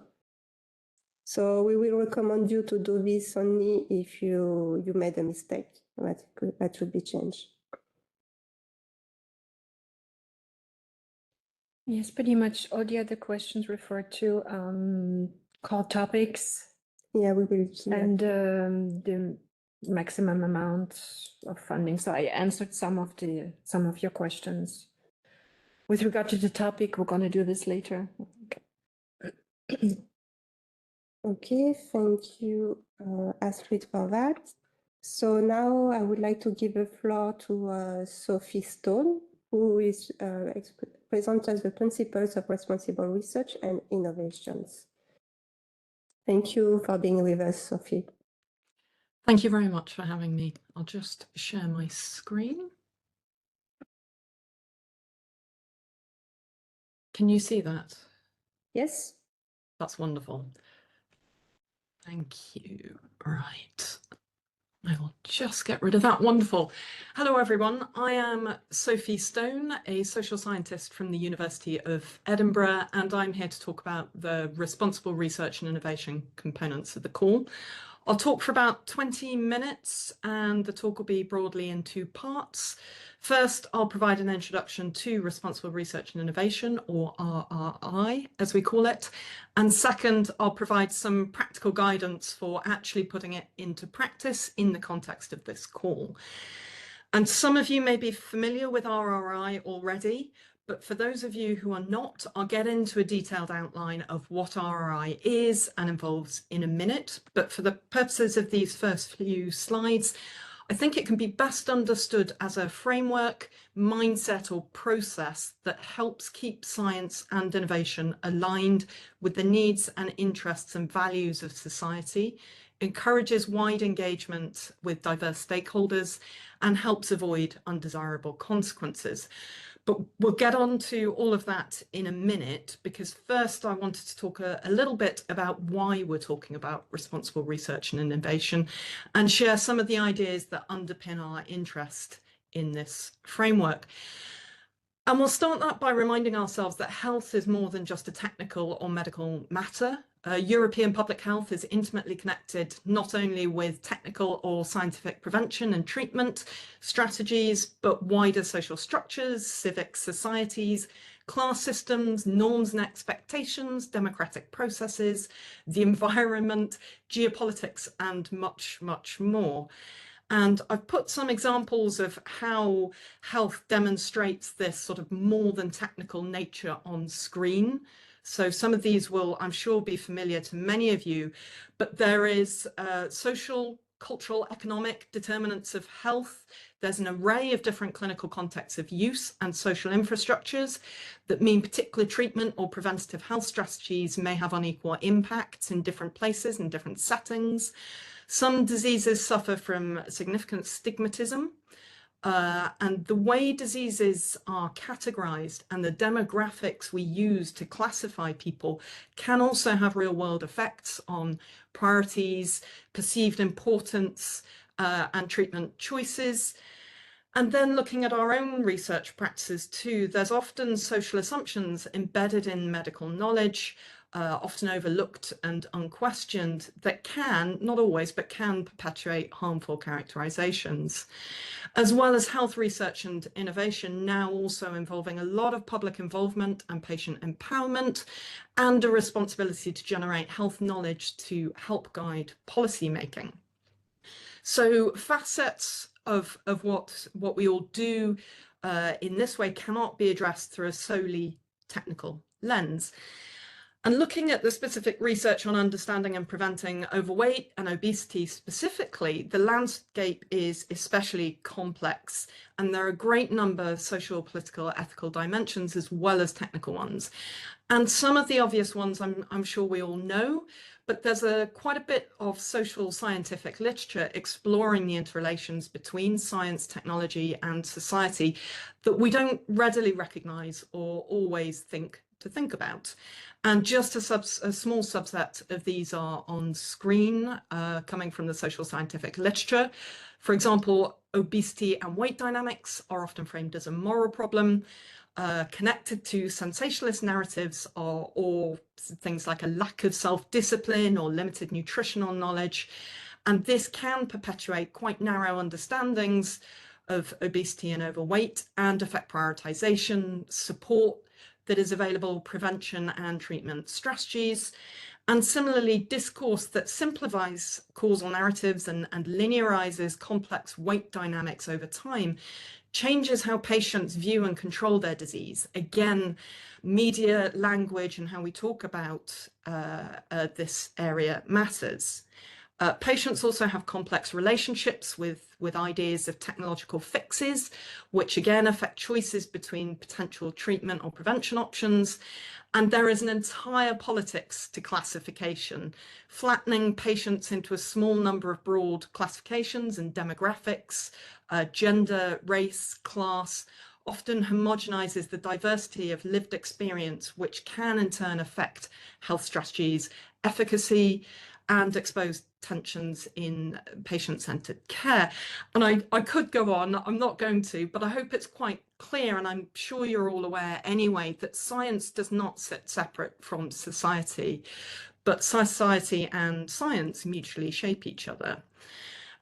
So we will recommend you to do this only if you made a mistake. That should be changed. Yes, pretty much all the other questions refer to call topics. Yeah, we will. And the maximum amount of funding. So I answered some of your questions. With regard to the topic, we're going to do this later. Okay. Okay, thank you, Astrid, for that. So now I would like to give the floor to Sophie Stone, who is present as the principles of responsible research and innovations. Thank you for being with us, Sophie. Thank you very much for having me. I'll just share my screen. Can you see that? Yes. That's wonderful. Thank you. Right. I will just get rid of that. Wonderful. Hello, everyone. I am Sophie Stone, a social scientist from the University of Edinburgh, and I'm here to talk about the responsible research and innovation components of the call. I'll talk for about 20 minutes, and the talk will be broadly in two parts. First, I'll provide an introduction to responsible research and innovation, or RRI, as we call it. And second, I'll provide some practical guidance for actually putting it into practice in the context of this call. And some of you may be familiar with RRI already, but for those of you who are not, I'll get into a detailed outline of what RRI is and involves in a minute. But for the purposes of these first few slides, I think it can be best understood as a framework, mindset, or process that helps keep science and innovation aligned with the needs and interests and values of society, encourages wide engagement with diverse stakeholders, and helps avoid undesirable consequences. But we'll get on to all of that in a minute, because first I wanted to talk a little bit about why we're talking about responsible research and innovation, and share some of the ideas that underpin our interest in this framework. And we'll start that by reminding ourselves that health is more than just a technical or medical matter. European public health is intimately connected not only with technical or scientific prevention and treatment strategies, but wider social structures, civic societies, class systems, norms and expectations, democratic processes, the environment, geopolitics, and much, much more. And I've put some examples of how health demonstrates this sort of more than technical nature on screen. So some of these will, I'm sure, be familiar to many of you, but there is social, cultural, economic determinants of health. There's an array of different clinical contexts of use and social infrastructures that mean particular treatment or preventative health strategies may have unequal impacts in different places and different settings. Some diseases suffer from significant stigmatism, and the way diseases are categorized and the demographics we use to classify people can also have real-world effects on priorities, perceived importance, and treatment choices. And then looking at our own research practices too, there's often social assumptions embedded in medical knowledge, often overlooked and unquestioned, that can, not always, but can perpetuate harmful characterizations. As well as health research and innovation now also involving a lot of public involvement and patient empowerment, and a responsibility to generate health knowledge to help guide policy making. So facets of what we all do in this way cannot be addressed through a solely technical lens. And looking at the specific research on understanding and preventing overweight and obesity specifically, the landscape is especially complex, and there are a great number of social, political, ethical dimensions as well as technical ones. And some of the obvious ones I'm sure we all know, but there's quite a bit of social scientific literature exploring the interrelations between science, technology, and society that we don't readily recognize or always think about. And just a small subset of these are on screen, coming from the social scientific literature. For example, obesity and weight dynamics are often framed as a moral problem, connected to sensationalist narratives or things like a lack of self-discipline or limited nutritional knowledge. And this can perpetuate quite narrow understandings of obesity and overweight and affect prioritization, support that is available, prevention and treatment strategies. And similarly, discourse that simplifies causal narratives and linearizes complex weight dynamics over time changes how patients view and control their disease. Again, media, language, and how we talk about this area matters. Patients also have complex relationships with ideas of technological fixes, which again affect choices between potential treatment or prevention options. And there is an entire politics to classification, flattening patients into a small number of broad classifications and demographics, gender, race, class, often homogenizes the diversity of lived experience, which can in turn affect health strategies, efficacy, and expose tensions in patient-centered care. And I could go on, I'm not going to, but I hope it's quite clear, and I'm sure you're all aware anyway, that science does not sit separate from society, but society and science mutually shape each other.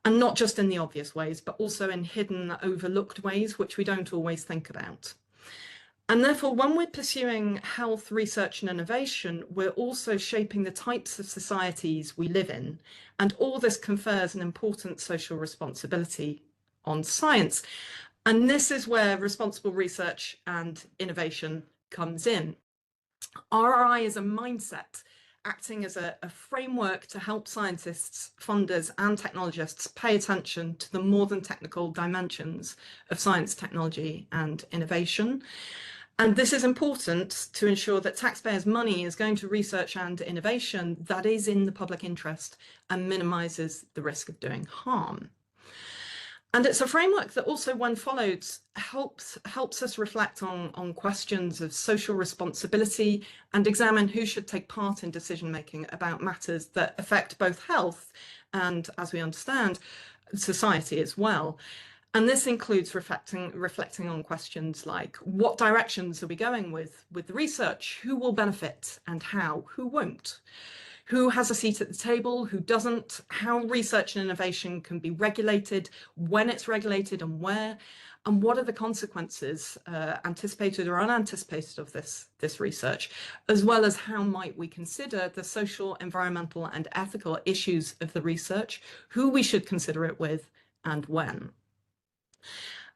And not just in the obvious ways, but also in hidden, overlooked ways, which we don't always think about. And therefore, when we're pursuing health research and innovation, we're also shaping the types of societies we live in. And all this confers an important social responsibility on science. And this is where responsible research and innovation comes in. RRI is a mindset acting as a framework to help scientists, funders, and technologists pay attention to the more than technical dimensions of science, technology, and innovation. And this is important to ensure that taxpayers' money is going to research and innovation that is in the public interest and minimizes the risk of doing harm. And it's a framework that also, when followed, helps us reflect on questions of social responsibility and examine who should take part in decision-making about matters that affect both health and, as we understand, society as well. And this includes reflecting on questions like, what directions are we going with the research? Who will benefit and how? Who won't? Who has a seat at the table, who doesn't, how research and innovation can be regulated, when it's regulated and where, and what are the consequences, anticipated or unanticipated, of this research, as well as how might we consider the social, environmental and ethical issues of the research, who we should consider it with, and when.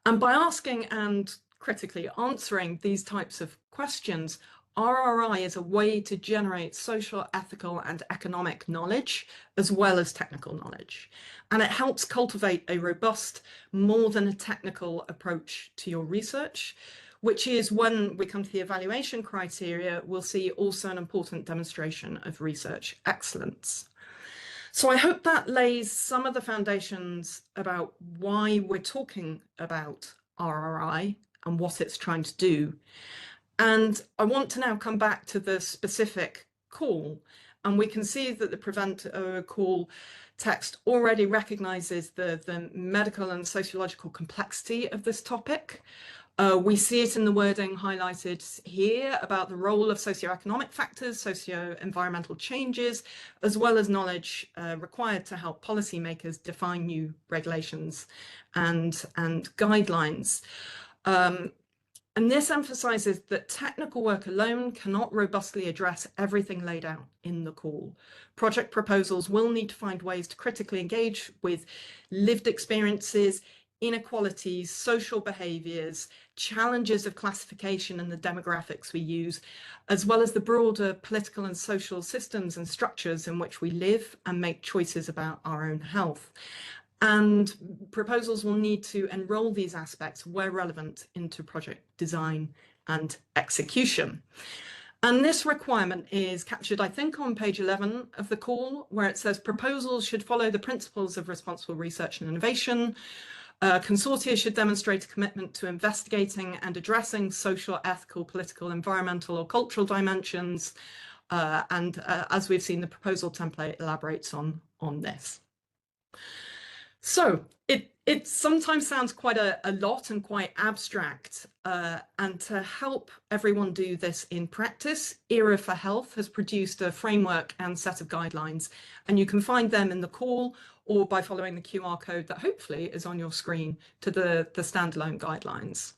And by asking and critically answering these types of questions, RRI is a way to generate social, ethical and economic knowledge, as well as technical knowledge. And it helps cultivate a robust, more than a technical approach to your research, which is, when we come to the evaluation criteria, we'll see also an important demonstration of research excellence. So I hope that lays some of the foundations about why we're talking about RRI and what it's trying to do. And I want to now come back to the specific call, and we can see that the PREVENT-OO call text already recognises the medical and sociological complexity of this topic. We see it in the wording highlighted here about the role of socioeconomic factors, socio-environmental changes, as well as knowledge required to help policymakers define new regulations and guidelines. And this emphasises that technical work alone cannot robustly address everything laid out in the call. Project proposals will need to find ways to critically engage with lived experiences, inequalities, social behaviours, challenges of classification and the demographics we use, as well as the broader political and social systems and structures in which we live and make choices about our own health. And proposals will need to enrol these aspects where relevant into project design and execution. And this requirement is captured, I think, on page 11 of the call, where it says proposals should follow the principles of responsible research and innovation. Consortia should demonstrate a commitment to investigating and addressing social, ethical, political, environmental or cultural dimensions. And as we've seen, the proposal template elaborates on this. So it sometimes sounds quite a lot and quite abstract, and to help everyone do this in practice, ISCIII for Health has produced a framework and set of guidelines, and you can find them in the call or by following the QR code that hopefully is on your screen to the standalone guidelines.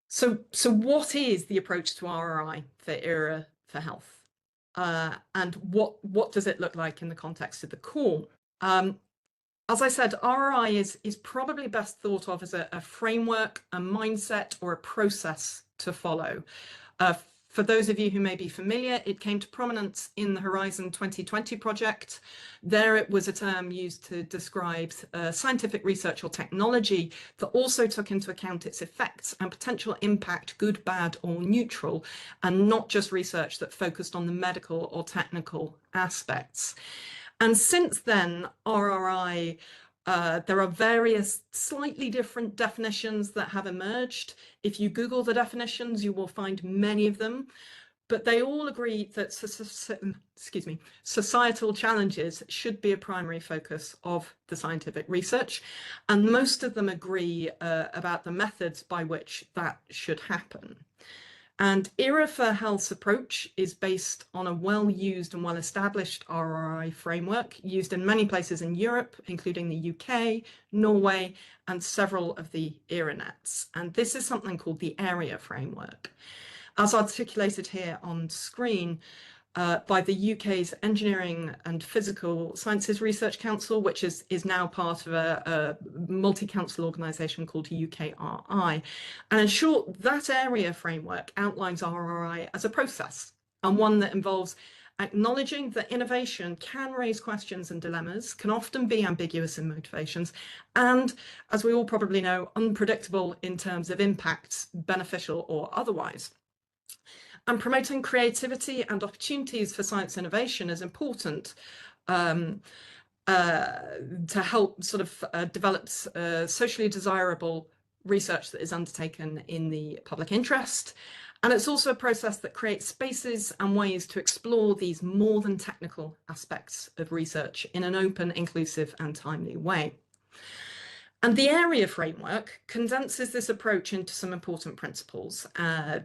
So what is the approach to RRI for ISCIII for Health? And what does it look like in the context of the call? As I said, RRI is probably best thought of as a framework, a mindset, or a process to follow. For those of you who may be familiar, it came to prominence in the Horizon 2020 project. There it was a term used to describe scientific research or technology that also took into account its effects and potential impact, good, bad, or neutral, and not just research that focused on the medical or technical aspects. And since then, RRI, there are various slightly different definitions that have emerged. If you Google the definitions, you will find many of them, but they all agree that societal challenges should be a primary focus of the scientific research. And most of them agree about the methods by which that should happen. And ISCIII for Health's approach is based on a well-used and well-established RRI framework used in many places in Europe, including the UK, Norway, and several of the ERANETs. And this is something called the AREA framework. As articulated here on screen, by the UK's Engineering and Physical Sciences Research Council, which is now part of a multi-council organisation called UKRI. And in short, that area framework outlines RRI as a process, and one that involves acknowledging that innovation can raise questions and dilemmas, can often be ambiguous in motivations, and, as we all probably know, unpredictable in terms of impacts, beneficial or otherwise. And promoting creativity and opportunities for science innovation is important. to help sort of develop socially desirable research that is undertaken in the public interest. And it's also a process that creates spaces and ways to explore these more than technical aspects of research in an open, inclusive and timely way. And the area framework condenses this approach into some important principles.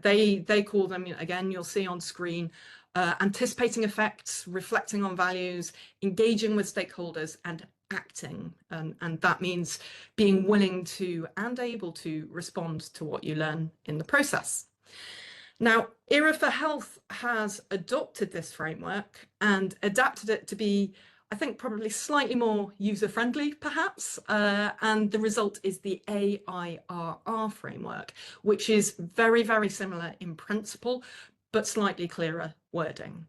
They call them, again, you'll see on screen, anticipating effects, reflecting on values, engaging with stakeholders and acting. And that means being willing to and able to respond to what you learn in the process. Now, ISCIII for Health has adopted this framework and adapted it to be, I think, probably slightly more user-friendly, perhaps, and the result is the AIRR framework, which is very, very similar in principle, but slightly clearer wording.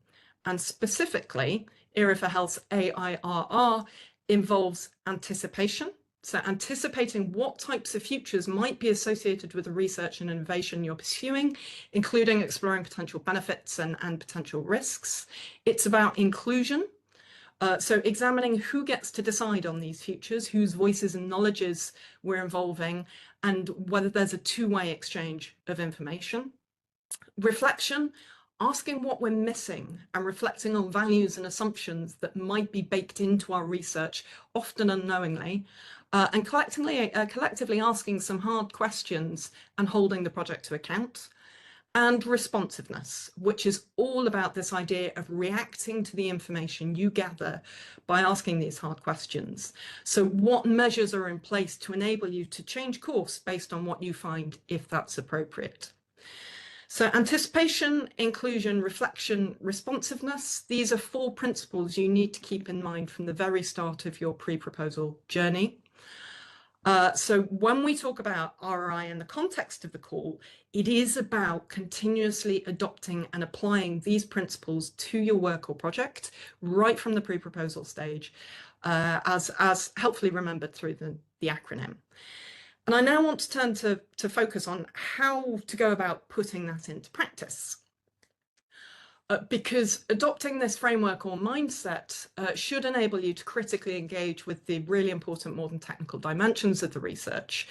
And specifically, ISCIII for Health's AIRR involves anticipation, so anticipating what types of futures might be associated with the research and innovation you're pursuing, including exploring potential benefits and potential risks. It's about inclusion. So examining who gets to decide on these futures, whose voices and knowledges we're involving, and whether there's a two-way exchange of information. Reflection, asking what we're missing and reflecting on values and assumptions that might be baked into our research, often unknowingly, and collectively asking some hard questions and holding the project to account. And responsiveness, which is all about this idea of reacting to the information you gather by asking these hard questions. So what measures are in place to enable you to change course based on what you find, if that's appropriate? So anticipation, inclusion, reflection, responsiveness, these are 4 principles you need to keep in mind from the very start of your pre-proposal journey. So when we talk about RRI in the context of the call, it is about continuously adopting and applying these principles to your work or project right from the pre-proposal stage, as helpfully remembered through the acronym. And I now want to turn to focus on how to go about putting that into practice. Because adopting this framework or mindset should enable you to critically engage with the really important more than technical dimensions of the research.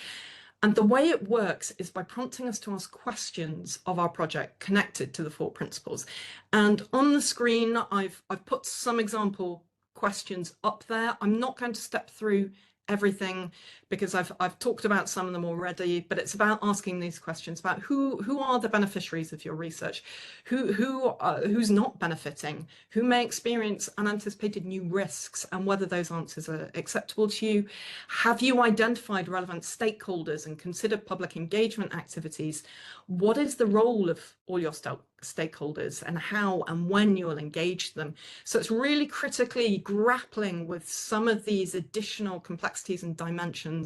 And the way it works is by prompting us to ask questions of our project connected to the 4 principles. And on the screen, I've put some example questions up there. I'm not going to step through everything because I've talked about some of them already, but it's about asking these questions about who are the beneficiaries of your research, who's not benefiting, who may experience unanticipated new risks, and whether those answers are acceptable to you. Have you identified relevant stakeholders and considered public engagement activities? What is the role of all your stakeholders and how and when you'll engage them? So it's really critically grappling with some of these additional complexities and dimensions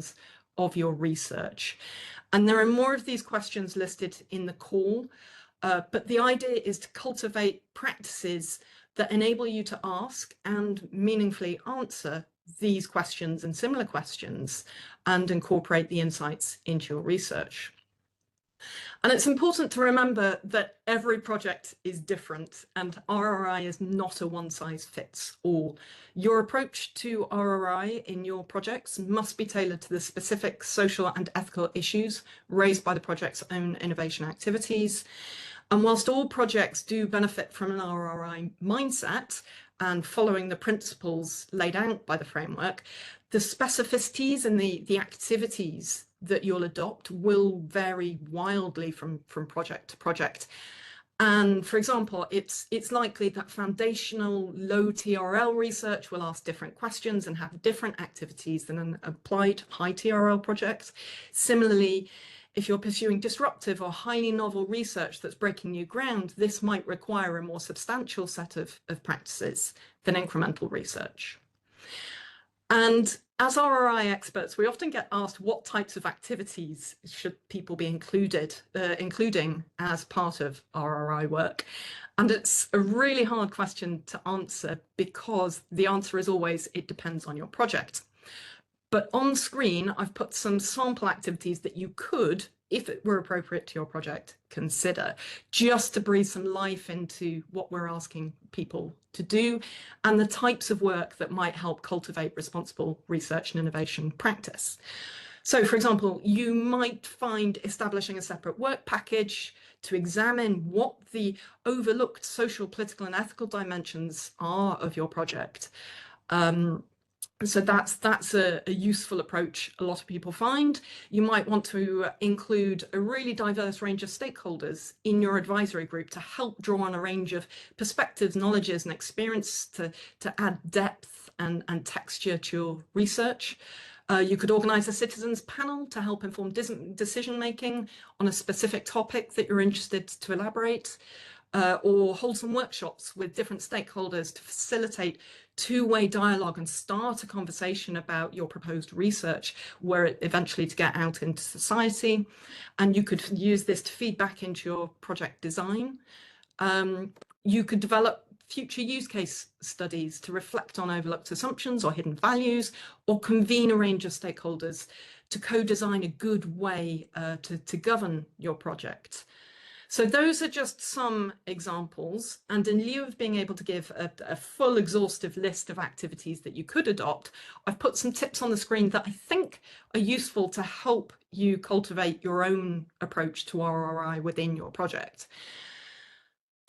of your research. And there are more of these questions listed in the call, but the idea is to cultivate practices that enable you to ask and meaningfully answer these questions and similar questions and incorporate the insights into your research. And it's important to remember that every project is different and RRI is not a one-size-fits-all. Your approach to RRI in your projects must be tailored to the specific social and ethical issues raised by the project's own innovation activities. And whilst all projects do benefit from an RRI mindset and following the principles laid out by the framework, the specificities and the activities that you'll adopt will vary wildly from project to project. And for example, it's likely that foundational low TRL research will ask different questions and have different activities than an applied high TRL project. Similarly, if you're pursuing disruptive or highly novel research that's breaking new ground, this might require a more substantial set of practices than incremental research. And as RRI experts, we often get asked what types of activities should people be including as part of RRI work. And it's a really hard question to answer because the answer is always, it depends on your project. But on screen, I've put some sample activities that you could, if it were appropriate to your project, consider, just to breathe some life into what we're asking people to do, and the types of work that might help cultivate responsible research and innovation practice. So, for example, you might find establishing a separate work package to examine what the overlooked social, political, and ethical dimensions are of your project. So that's a useful approach a lot of people find. You might want to include a really diverse range of stakeholders in your advisory group to help draw on a range of perspectives, knowledges, and experience to add depth and texture to your research. You could organise a citizens panel to help inform decision-making on a specific topic that you're interested to elaborate, or hold some workshops with different stakeholders to facilitate two-way dialogue and start a conversation about your proposed research, where it eventually to get out into society. And you could use this to feed back into your project design. You could develop future use case studies to reflect on overlooked assumptions or hidden values, or convene a range of stakeholders to co-design a good way to govern your project. So those are just some examples, and in lieu of being able to give a full exhaustive list of activities that you could adopt, I've put some tips on the screen that I think are useful to help you cultivate your own approach to RRI within your project.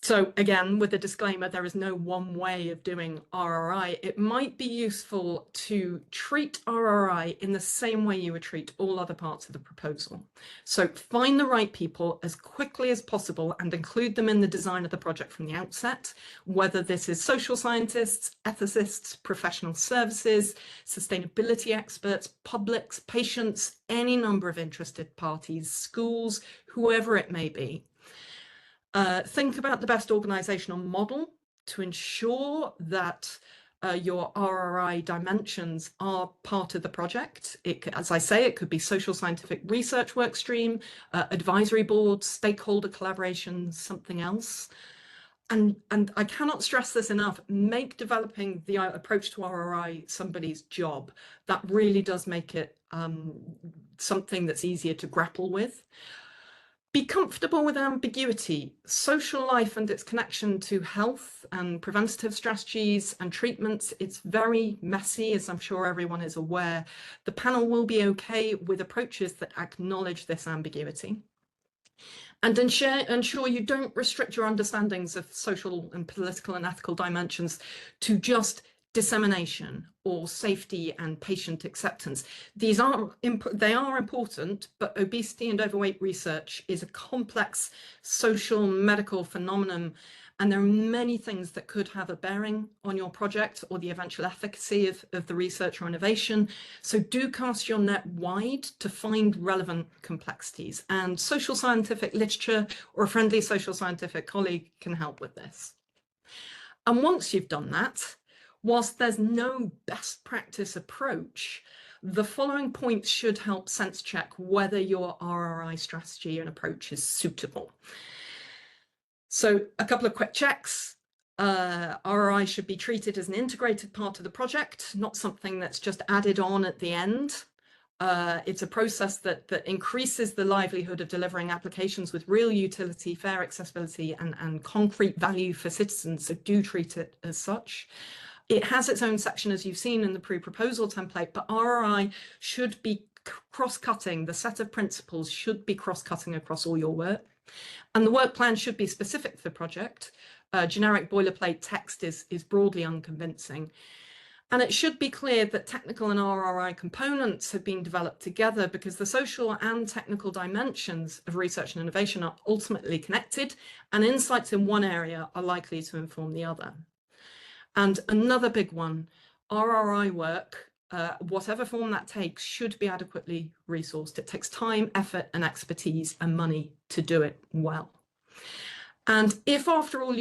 So again, with the disclaimer, there is no one way of doing RRI. It might be useful to treat RRI in the same way you would treat all other parts of the proposal. So find the right people as quickly as possible and include them in the design of the project from the outset, whether this is social scientists, ethicists, professional services, sustainability experts, publics, patients, any number of interested parties, schools, whoever it may be. Think about the best organizational model to ensure that your RRI dimensions are part of the project. As I say, it could be social scientific research work stream, advisory boards, stakeholder collaborations, something else. And I cannot stress this enough, make developing the approach to RRI somebody's job. That really does make it something that's easier to grapple with. Be comfortable with ambiguity. Social life and its connection to health and preventative strategies and treatments, it's very messy, as I'm sure everyone is aware. The panel will be okay with approaches that acknowledge this ambiguity. And ensure you don't restrict your understandings of social and political and ethical dimensions to just dissemination or safety and patient acceptance. They are important, but obesity and overweight research is a complex social medical phenomenon, and there are many things that could have a bearing on your project or the eventual efficacy of the research or innovation. So do cast your net wide to find relevant complexities, and social scientific literature or a friendly social scientific colleague can help with this. And once you've done that, whilst there's no best practice approach, the following points should help sense check whether your RRI strategy and approach is suitable. So a couple of quick checks. RRI should be treated as an integrated part of the project, not something that's just added on at the end. It's a process that increases the livelihood of delivering applications with real utility, fair accessibility, and concrete value for citizens, so do treat it as such. It has its own section, as you've seen in the pre-proposal template, but RRI should be cross-cutting. The set of principles should be cross-cutting across all your work. And the work plan should be specific for the project. Generic boilerplate text is broadly unconvincing. And it should be clear that technical and RRI components have been developed together, because the social and technical dimensions of research and innovation are ultimately connected, and insights in one area are likely to inform the other. And another big one, RRI work, whatever form that takes, should be adequately resourced. It takes time, effort, and expertise and money to do it well. And if after all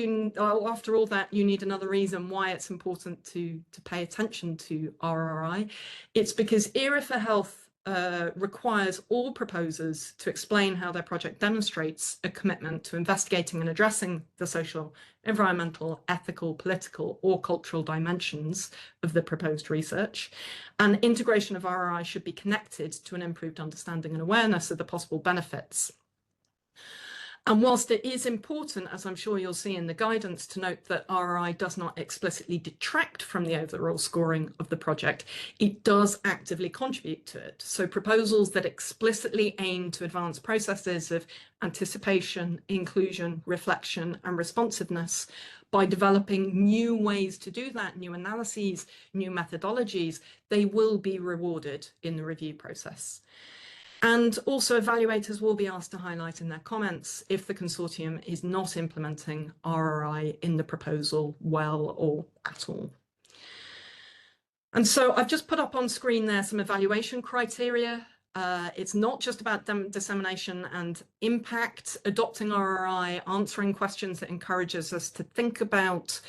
that you need another reason why it's important to pay attention to RRI, it's because ERA for Health requires all proposers to explain how their project demonstrates a commitment to investigating and addressing the social, environmental, ethical, political, or cultural dimensions of the proposed research. And integration of RRI should be connected to an improved understanding and awareness of the possible benefits. And whilst it is important, as I'm sure you'll see in the guidance, to note that RRI does not explicitly detract from the overall scoring of the project, it does actively contribute to it. So proposals that explicitly aim to advance processes of anticipation, inclusion, reflection, and responsiveness by developing new ways to do that, new analyses, new methodologies, they will be rewarded in the review process. And also evaluators will be asked to highlight in their comments if the consortium is not implementing RRI in the proposal well or at all. And so I've just put up on screen there some evaluation criteria. It's not just about dissemination and impact. Adopting RRI, answering questions that encourages us to think about,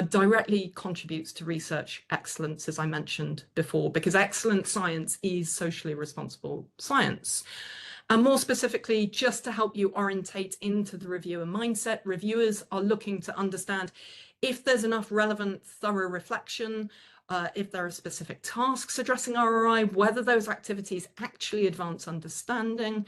directly contributes to research excellence, as I mentioned before, because excellent science is socially responsible science. And more specifically, just to help you orientate into the reviewer mindset, reviewers are looking to understand if there's enough relevant, thorough reflection, if there are specific tasks addressing RRI, whether those activities actually advance understanding,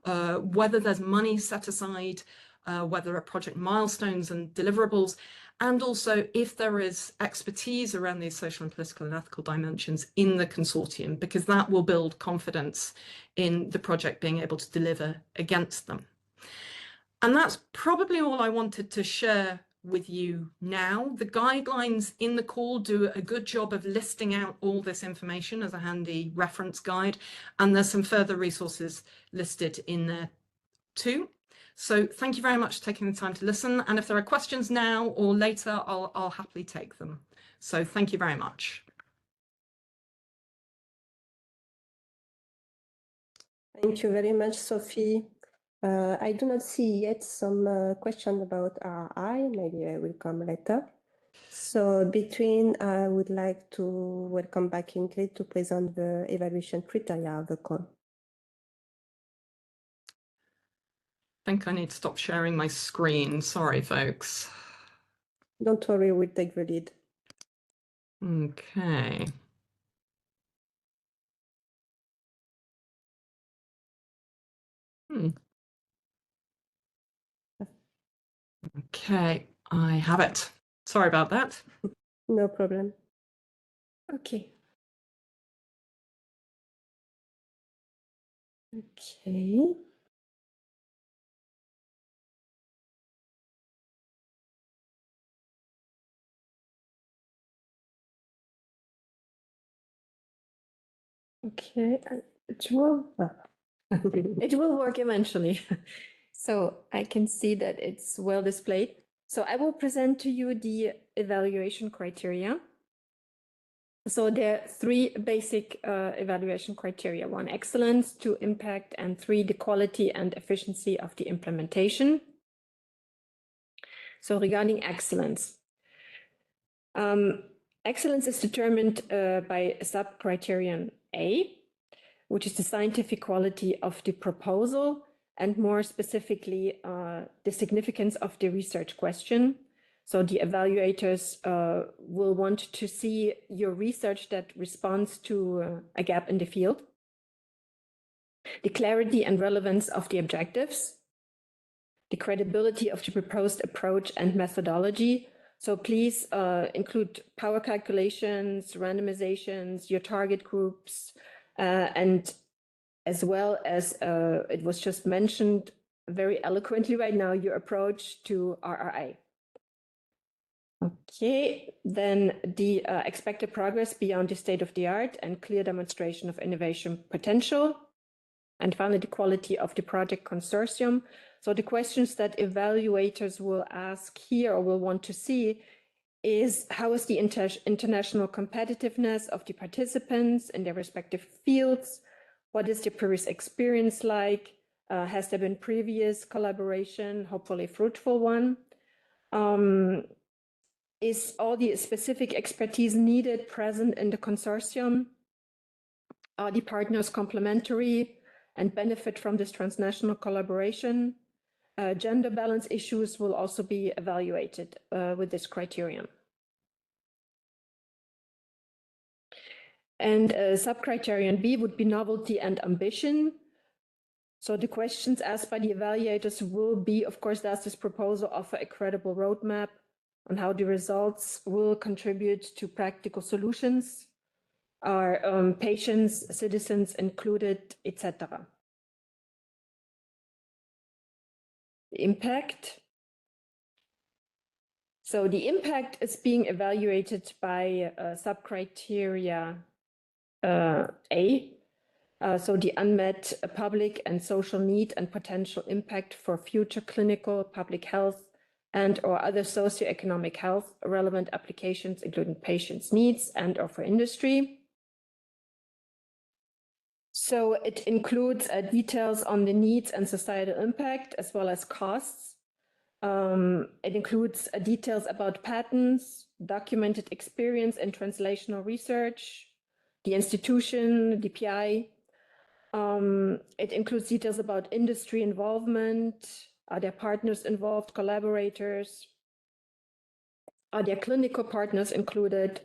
whether there's money set aside, whether there are project milestones and deliverables, and also if there is expertise around these social and political and ethical dimensions in the consortium, because that will build confidence in the project being able to deliver against them. And that's probably all I wanted to share with you now. The guidelines in the call do a good job of listing out all this information as a handy reference guide, and there's some further resources listed in there too. So thank you very much for taking the time to listen, and if there are questions now or later, I'll happily take them. So thank you very much. Thank you very much, Sophie. I do not see yet some questions about RI. Maybe I will come later. So between, I would like to welcome back Ingrid to present the evaluation criteria of the call. I think I need to stop sharing my screen. Sorry, folks. Don't worry, we'll take the lead. Okay. Okay, I have it. Sorry about that. No problem. Okay. Okay. Okay, it will. It will work eventually. So I can see that it's well displayed. So I will present to you the evaluation criteria. So there are three basic evaluation criteria: 1, excellence; 2, impact; and 3, the quality and efficiency of the implementation. So regarding excellence, excellence is determined by sub-criterion A, which is the scientific quality of the proposal, and more specifically, the significance of the research question. So the evaluators will want to see your research that responds to a gap in the field, the clarity and relevance of the objectives, the credibility of the proposed approach and methodology. So please include power calculations, randomizations, your target groups, and as well as it was just mentioned very eloquently right now, your approach to RRI. Okay, then the expected progress beyond the state of the art and clear demonstration of innovation potential. And finally, the quality of the project consortium. So the questions that evaluators will ask here or will want to see is: how is the international competitiveness of the participants in their respective fields? What is the previous experience like? Has there been previous collaboration, hopefully fruitful one? Is all the specific expertise needed present in the consortium? Are the partners complementary and benefit from this transnational collaboration? Gender balance issues will also be evaluated with this criterion. And sub-criterion B would be novelty and ambition. So the questions asked by the evaluators will be, of course, does this proposal offer a credible roadmap on how the results will contribute to practical solutions? Are patients, citizens included, etc.? The impact. So the impact is being evaluated by sub-criteria A. So the unmet public and social need and potential impact for future clinical, public health, and or other socioeconomic health relevant applications, including patients' needs and or for industry. So it includes details on the needs and societal impact, as well as costs. It includes details about patents, documented experience in translational research, the institution, DPI. It includes details about industry involvement. Are there partners involved, collaborators? Are there clinical partners included?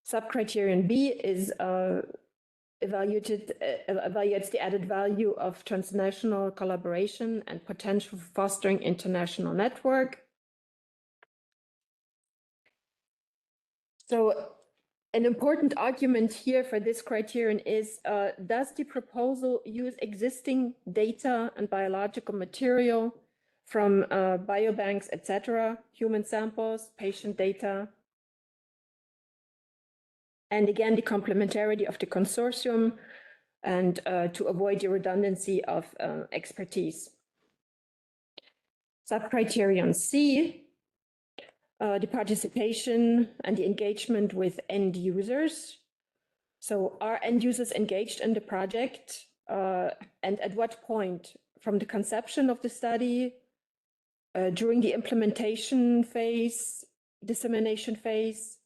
Subcriterion B is evaluates the added value of transnational collaboration and potential for fostering international network. So an important argument here for this criterion is, does the proposal use existing data and biological material from biobanks, etc., human samples, patient data? And again, the complementarity of the consortium and to avoid the redundancy of expertise. Subcriterion C, the participation and the engagement with end users. So are end users engaged in the project? And at what point? From the conception of the study, during the implementation phase, dissemination phase?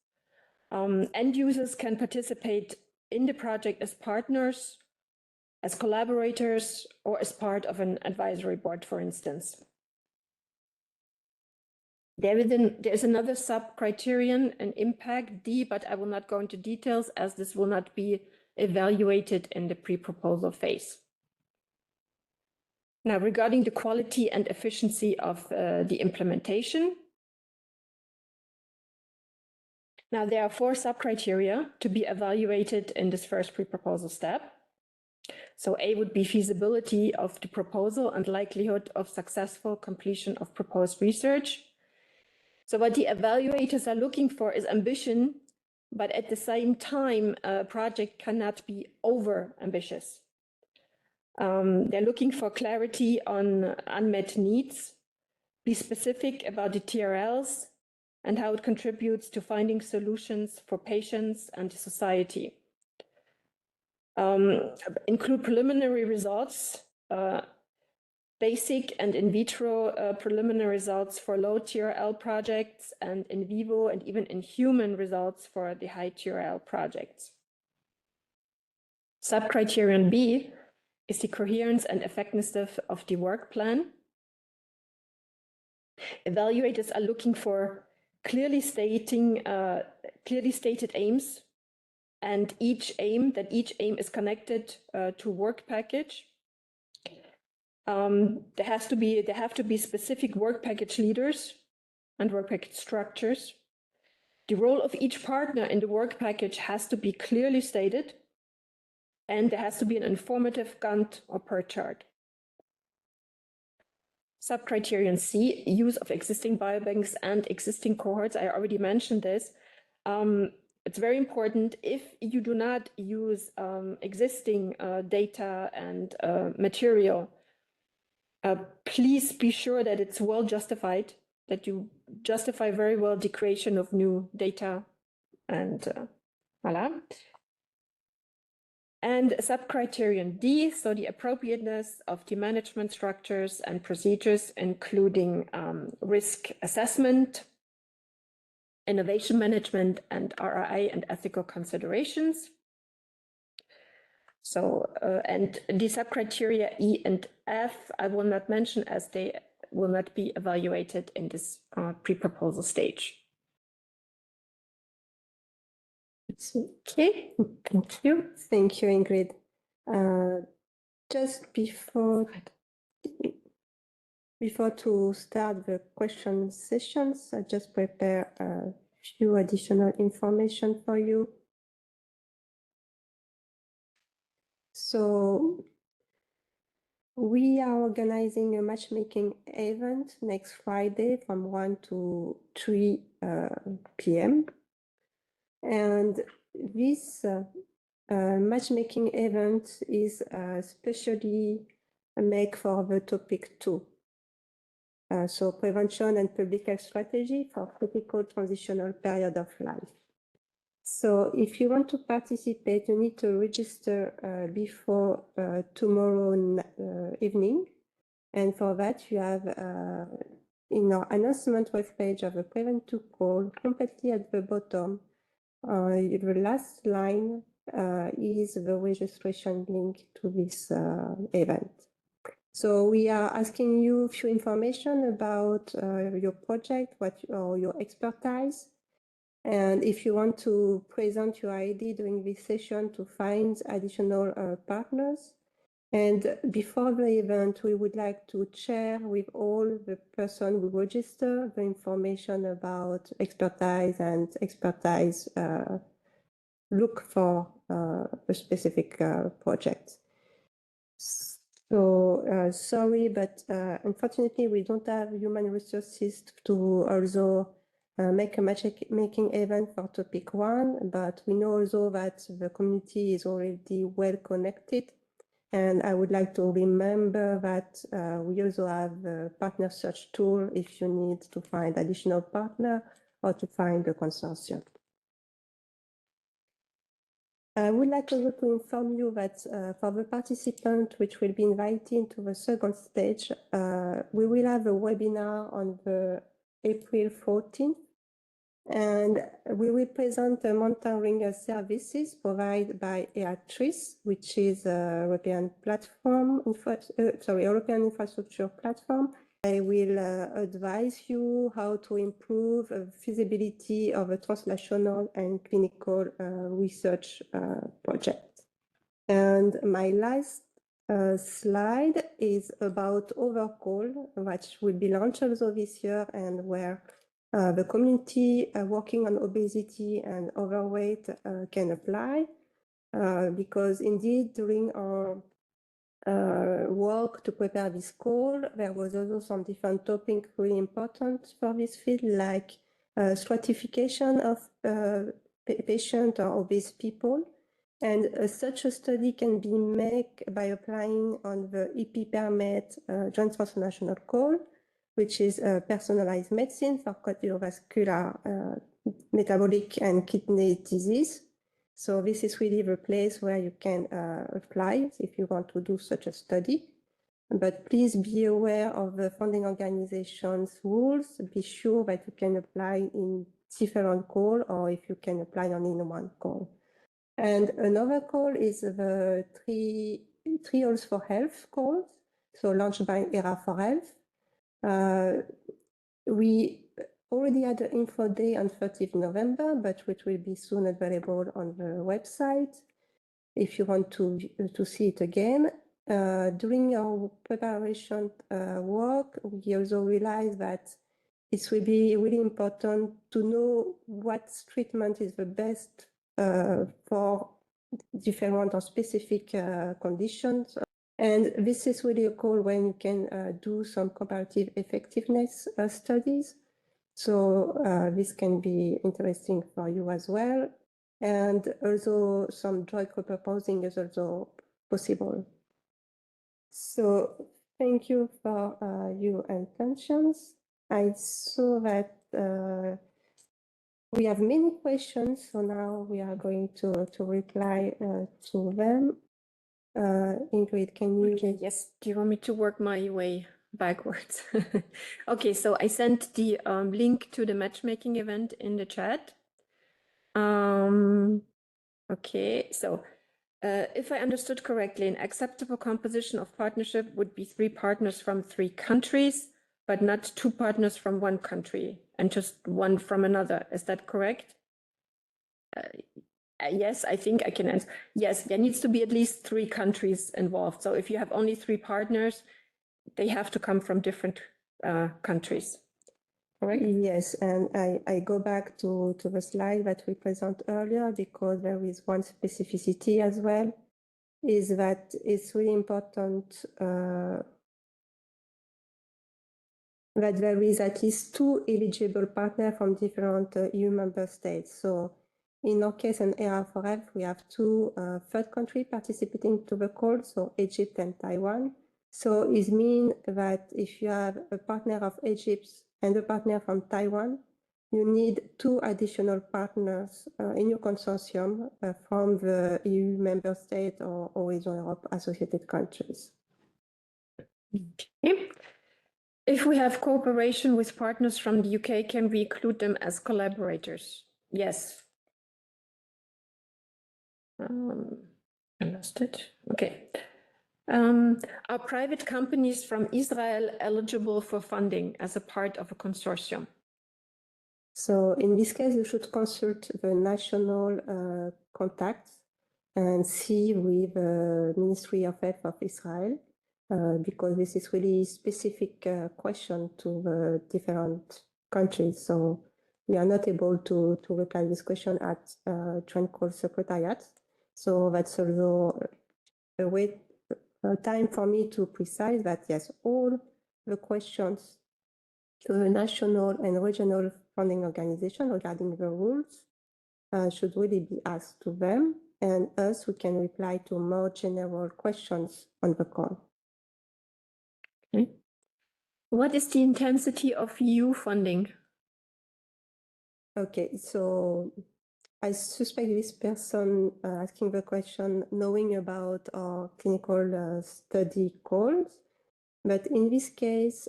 End users can participate in the project as partners, as collaborators, or as part of an advisory board, for instance. There's another sub-criterion, an impact D, but I will not go into details as this will not be evaluated in the pre-proposal phase. Now, regarding the quality and efficiency of the implementation. Now, there are 4 sub-criteria to be evaluated in this first pre-proposal step. So A would be feasibility of the proposal and likelihood of successful completion of proposed research. So what the evaluators are looking for is ambition, but at the same time, a project cannot be over-ambitious. They're looking for clarity on unmet needs, be specific about the TRLs, and how it contributes to finding solutions for patients and society. Include preliminary results, basic and in vitro preliminary results for low TRL projects, and in vivo and even in human results for the high TRL projects. Subcriterion B is the coherence and effectiveness of the work plan. Evaluators are looking for clearly stated aims, and each aim is connected to work package. There have to be specific work package leaders and work package structures. The role of each partner in the work package has to be clearly stated, and there has to be an informative Gantt or PERT chart. Subcriterion C, use of existing biobanks and existing cohorts. I already mentioned this. It's very important if you do not use existing data and material, please be sure that it's well justified, that you justify very well the creation of new data and voila. And subcriterion D, so the appropriateness of the management structures and procedures, including risk assessment, innovation management, and RRI and ethical considerations. So, and the subcriteria E and F, I will not mention as they will not be evaluated in this pre-proposal stage. Okay, thank you. Thank you, Ingrid. Just before to start the question sessions, I just prepare a few additional information for you. So we are organizing a matchmaking event next Friday from 1 to 3 p.m. And this matchmaking event is specially made for the topic 2. So prevention and public health strategy for critical transitional period of life. So if you want to participate, you need to register before tomorrow evening. And for that, you have in our announcement webpage of the PREVENT-OO call, completely at the bottom, the last line is the registration link to this event. So we are asking you a few information about your project, or your expertise. And if you want to present your ID during this session to find additional partners. And before the event, we would like to share with all the person who register the information about expertise and expertise look for a specific project. So sorry, but unfortunately, we don't have human resources to also make a matchmaking event for topic 1, but we know also that the community is already well connected. And I would like to remember that we also have a partner search tool if you need to find additional partner or to find a consortium. I would like also to inform you that for the participant which will be invited to the second stage, we will have a webinar on the April 14th, and we will present the monitoring services provided by ISCIII, which is a European platform, European infrastructure platform. I will advise you how to improve feasibility of a transnational and clinical research project. And my last slide is about Overcall, which will be launched also this year, and where the community working on obesity and overweight can apply, because indeed during our work to prepare this call, there was also some different topics really important for this field, like stratification of patient or obese people. And such a study can be made by applying on the EP-Permet Joint Transnational Call, which is personalized medicine for cardiovascular, metabolic, and kidney disease. So this is really the place where you can apply if you want to do such a study. But please be aware of the funding organization's rules. Be sure that you can apply in different call, or if you can apply only in one call. And another call is the Trials for Health call, so launched by ERA4Health. We already had an info day on 30th November, but which will be soon available on the website if you want to see it again. During our preparation work, we also realized that it will be really important to know what treatment is the best for different or specific conditions. And this is really a call when you can do some comparative effectiveness studies. So this can be interesting for you as well. And also some drug repurposing is also possible. So thank you for your attentions. I saw that we have many questions, so now we are going to reply to them. Ingrid, can you? Okay, yes. Do you want me to work my way backwards? Okay, so I sent the link to the matchmaking event in the chat. Okay, so if I understood correctly, an acceptable composition of partnership would be 3 partners from 3 countries, but not 2 partners from 1 country and just 1 from another. Is that correct? Yes, I think I can answer. Yes, there needs to be at least 3 countries involved. So if you have only 3 partners, they have to come from different countries. Correct? Yes, and I go back to the slide that we presented earlier because there is one specificity as well, is that it's really important that there is at least 2 eligible partners from different EU member states. So in our case in ERA4F, we have 2 third countries participating to the call, so Egypt and Taiwan. So it means that if you have a partner of Egypt and a partner from Taiwan, you need 2 additional partners in your consortium from the EU member state or Horizon Europe associated countries. Okay. If we have cooperation with partners from the UK, can we include them as collaborators? Yes. I lost it. Okay. Are private companies from Israel eligible for funding as a part of a consortium? So in this case, you should consult the national contacts and see with the Ministry of Health of Israel, because this is really specific question to the different countries. So we are not able to reply this question at Joint Call Secretariat. So that's also a time for me to precise that yes, all the questions to the national and regional funding organization regarding the rules should really be asked to them, and us, we can reply to more general questions on the call. Okay. What is the intensity of EU funding? Okay, so I suspect this person asking the question knowing about our clinical study calls, but in this case,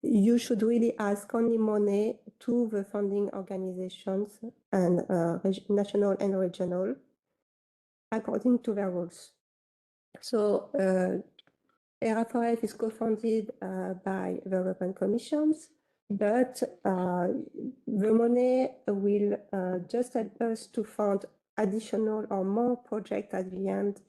you should really ask only money to the funding organizations and national and regional according to their rules. So ERA4F is co-funded by the European Commissions, but the money will just help us to fund additional or more projects at the end.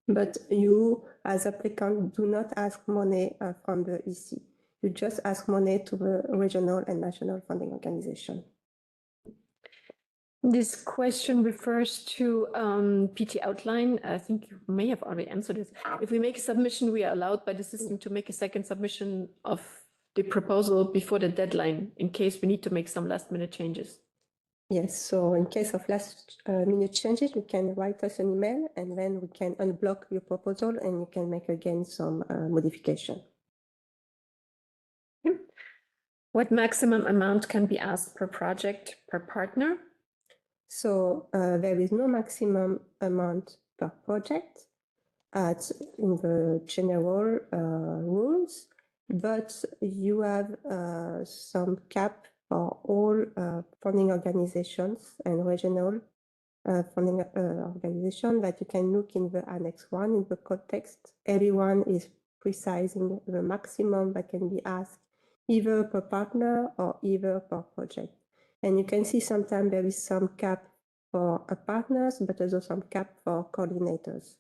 But you, as applicant, do not ask money from the EC. You just ask money to the regional and national funding organization. This question refers to PT outline. I think you may have already answered it. If we make a submission, we are allowed by the system to make a second submission of the proposal before the deadline in case we need to make some last minute changes. Yes, so in case of last minute changes, you can write us an email and then we can unblock your proposal and you can make again some modification. What maximum amount can be asked per project per partner? So there is no maximum amount per project in the general rules, but you have some cap for all funding organizations and regional funding organization that you can look in the Annex 1 in the context. Everyone is precising the maximum that can be asked either per partner or either per project. And you can see sometimes there is some cap for partners, but also some cap for coordinators.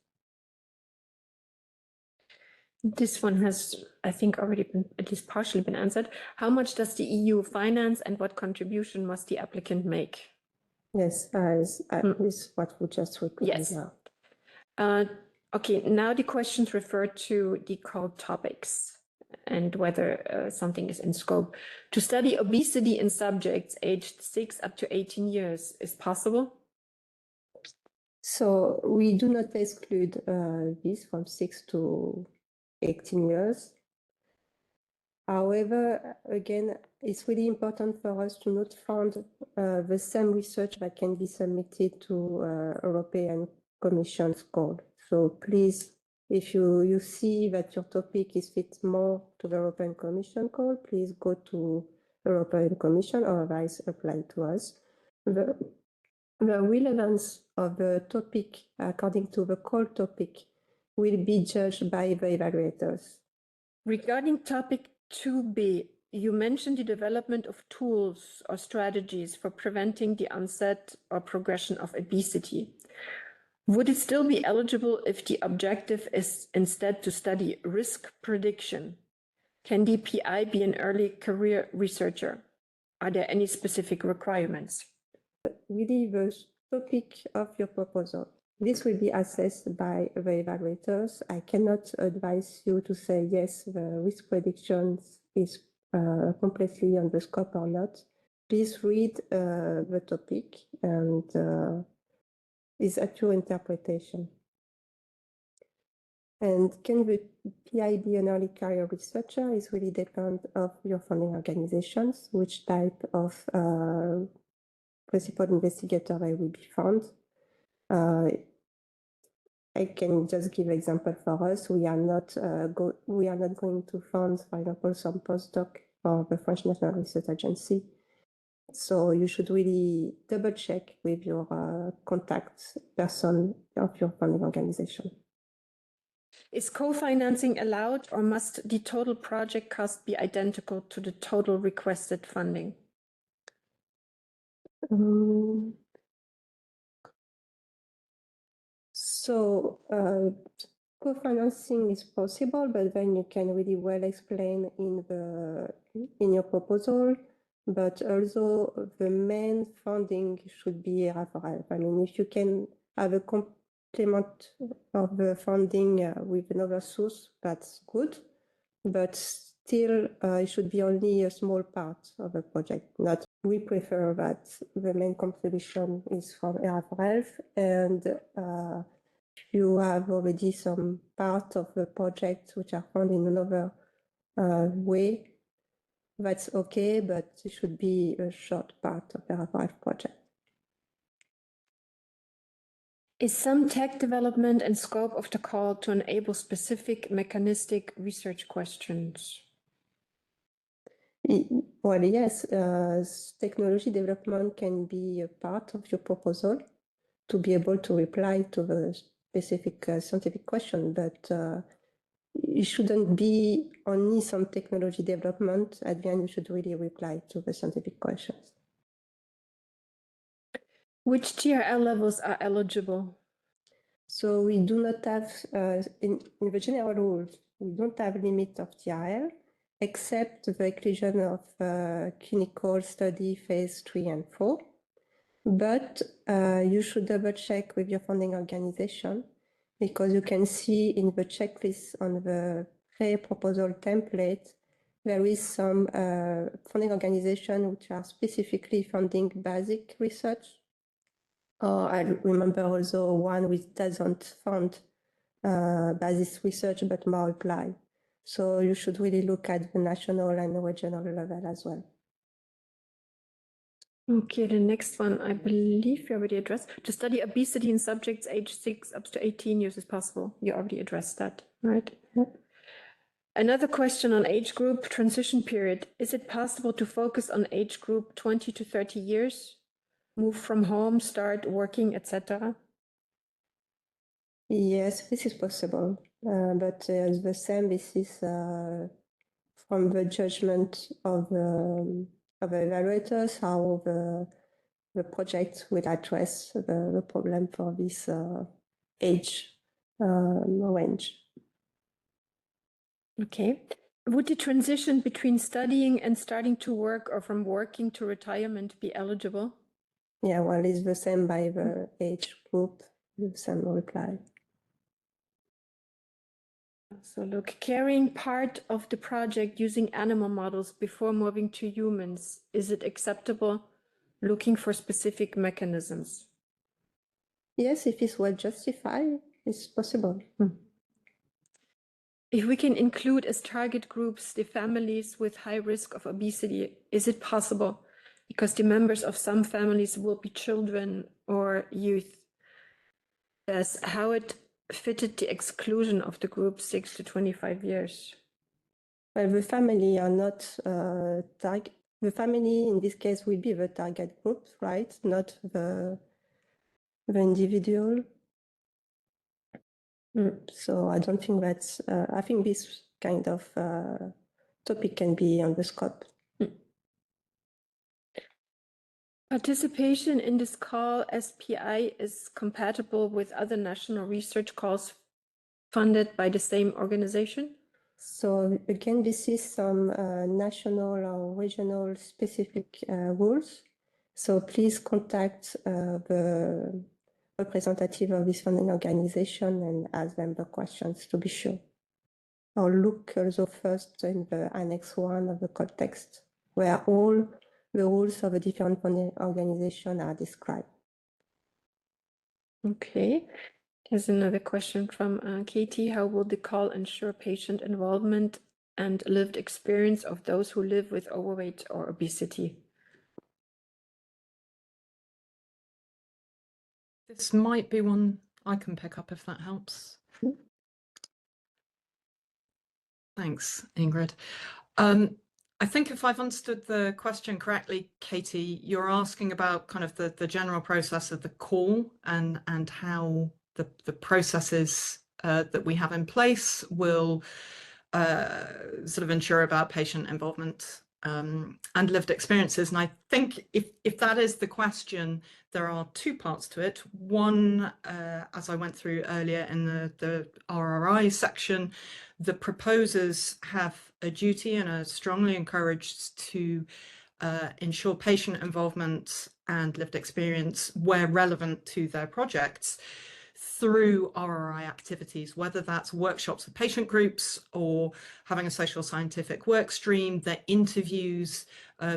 This one has, I think, already been at least partially been answered. How much does the EU finance and what contribution must the applicant make? Yes, this is what we just replied yes. now. Okay, now the questions refer to the call topics and whether something is in scope. To study obesity in subjects aged 6 up to 18 years is possible? So we do not exclude this from 6 to 18 years. However, again, it's really important for us to not fund the same research that can be submitted to European Commission's call. So please, if you see that your topic is fit more to the European Commission call, please go to European Commission or otherwise apply to us. The relevance of the topic according to the call topic will be judged by the evaluators. Regarding topic 2B, you mentioned the development of tools or strategies for preventing the onset or progression of obesity. Would it still be eligible if the objective is instead to study risk prediction? Can the PI be an early career researcher? Are there any specific requirements? Really, the topic of your proposal. This will be assessed by the evaluators. I cannot advise you to say yes, the risk prediction is completely on the scope or not. Please read the topic and is at your interpretation. And can the PI be an early career researcher is really depend of your funding organizations, which type of principal investigator they will be found. I can just give an example for us. We are not going to fund, for example, some postdoc for the French National Research Agency. So you should really double check with your contact person of your funding organization. Is co-financing allowed, or must the total project cost be identical to the total requested funding? Co-financing is possible, but then you can really well explain in your proposal. But also the main funding should be IRA4F. I mean, if you can have a complement of the funding with another source, that's good. But still, it should be only a small part of the project. We prefer that the main contribution is from IRA4F, and you have already some part of the project which are found in another way. That's okay, but it should be a short part of the IRA4F project. Is some tech development and scope of the call to enable specific mechanistic research questions? Well, yes, technology development can be a part of your proposal to be able to reply to the specific scientific question, but it shouldn't be only some technology development. At the end, you should really reply to the scientific questions. Which TRL levels are eligible? So we do not have, in the general rules, we don't have limit of TRL, except the inclusion of clinical study phase 3 and 4. But you should double check with your funding organization, because you can see in the checklist on the pre-proposal template, there is some funding organization which are specifically funding basic research. I remember also one which doesn't fund basic research, but more apply. So you should really look at the national and regional level as well. Okay, the next one, I believe you already addressed. To study obesity in subjects aged 6 up to 18 years is possible. You already addressed that, right? Yep. Another question on age group transition period. Is it possible to focus on age group 20 to 30 years? Move from home, start working, etc.? Yes, this is possible. But the same, this is from the judgment of the evaluators, how the project will address the problem for this age range. Okay. Would the transition between studying and starting to work, or from working to retirement, be eligible? Yeah, well, it's the same by the age group, the same reply. So look, carrying part of the project using animal models before moving to humans, is it acceptable? Looking for specific mechanisms. Yes, if it's well justified, it's possible. If we can include as target groups the families with high risk of obesity, is it possible? Because the members of some families will be children or youth. That's how it fitted the exclusion of the group 6 to 25 years. Well, the family are not target. The family in this case will be the target group, right? Not the individual. So I don't think that's. I think this kind of topic can be on the scope. Participation in this call SPI is compatible with other national research calls funded by the same organization? So again, this is some national or regional specific rules. So please contact the representative of this funding organization and ask them the questions to be sure. Or look also first in the Annex 1 of the code text, where all the rules of the different funding organizations are described. Okay. Here's another question from Katie. How will the call ensure patient involvement and lived experience of those who live with overweight or obesity? This might be one I can pick up if that helps. Thanks, Ingrid. I think if I've understood the question correctly, Katie, you're asking about kind of the general process of the call and how the processes that we have in place will sort of ensure about patient involvement and lived experiences. And I think if that is the question, there are two parts to it. One, as I went through earlier in the RRI section, the proposers have a duty and are strongly encouraged to ensure patient involvement and lived experience where relevant to their projects through RRI activities, whether that's workshops with patient groups or having a social scientific work stream that interviews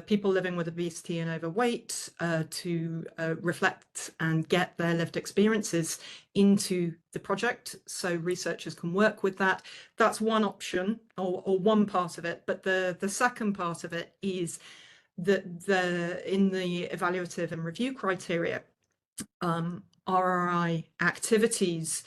people living with obesity and overweight to reflect and get their lived experiences into the project so researchers can work with that. That's one option or one part of it. But the second part of it is that in the evaluative and review criteria, RRI activities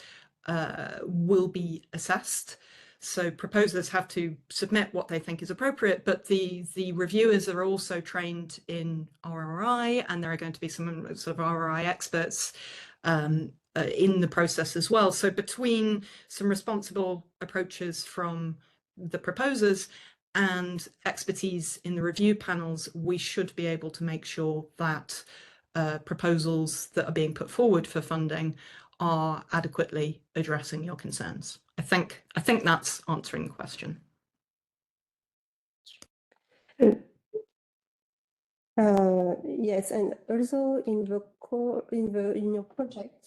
will be assessed. So proposers have to submit what they think is appropriate, but the reviewers are also trained in RRI, and there are going to be some sort of RRI experts in the process as well. So between some responsible approaches from the proposers and expertise in the review panels, we should be able to make sure that proposals that are being put forward for funding are adequately addressing your concerns. I think that's answering the question. Yes, and also in the core in your project,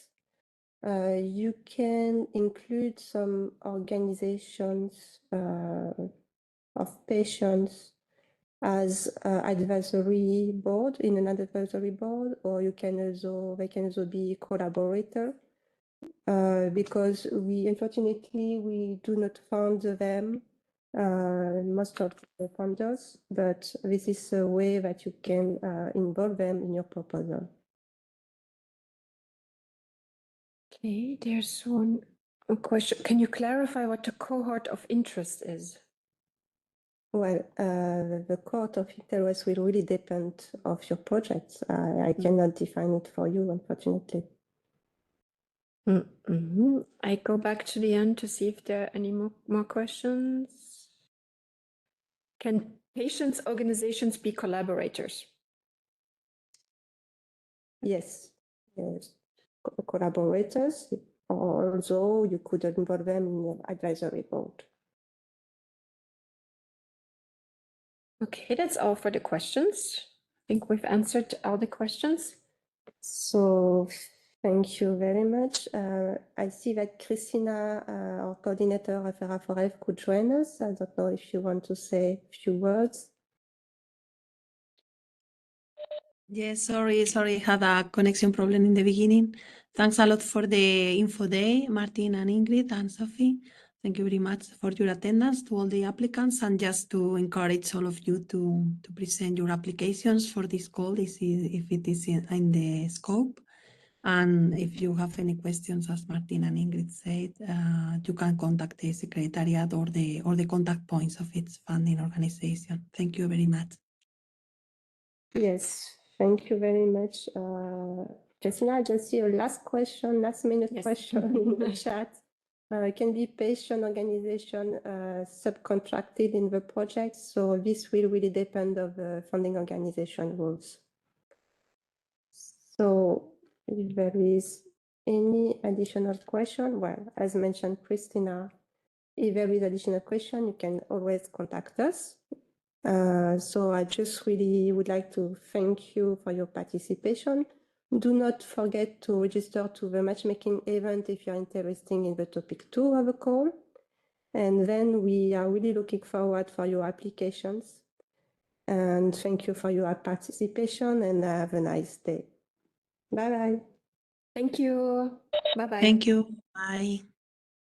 you can include some organizations of patients as advisory board in an advisory board, or they can also be collaborator, because unfortunately we do not fund them, most of the funders, but this is a way that you can involve them in your proposal. Okay, there's one question. Can you clarify what the cohort of interest is? Well, the cohort of interest will really depend of your projects. I cannot define it for you, unfortunately. I go back to the end to see if there are any more questions. Can patients' organizations be collaborators? Yes, yes. Collaborators, although you could involve them in an advisory board. Okay, that's all for the questions. I think we've answered all the questions. So thank you very much. I see that Cristina, our coordinator of IRA4F, could join us. I don't know if you want to say a few words. Yes, sorry, had a connection problem in the beginning. Thanks a lot for the info day, Martine and Ingrid and Sophie. Thank you very much for your attendance to all the applicants, and just to encourage all of you to present your applications for this call if it is in the scope. And if you have any questions, as Martine and Ingrid said, you can contact the Secretariat or the contact points of its funding organization. Thank you very much. Yes, thank you very much. Cristina, I just see a last minute Yes. question in the chat. It can be patient organization subcontracted in the project. So this will really depend on the funding organization rules. So if there is any additional question, well, as mentioned, Cristina, if there is additional question, you can always contact us. So I just really would like to thank you for your participation. Do not forget to register to the matchmaking event if you're interested in the topic 2 of the call. And then we are really looking forward for your applications. And thank you for your participation and have a nice day. Bye-bye. Thank you. Bye-bye. Thank you. Bye.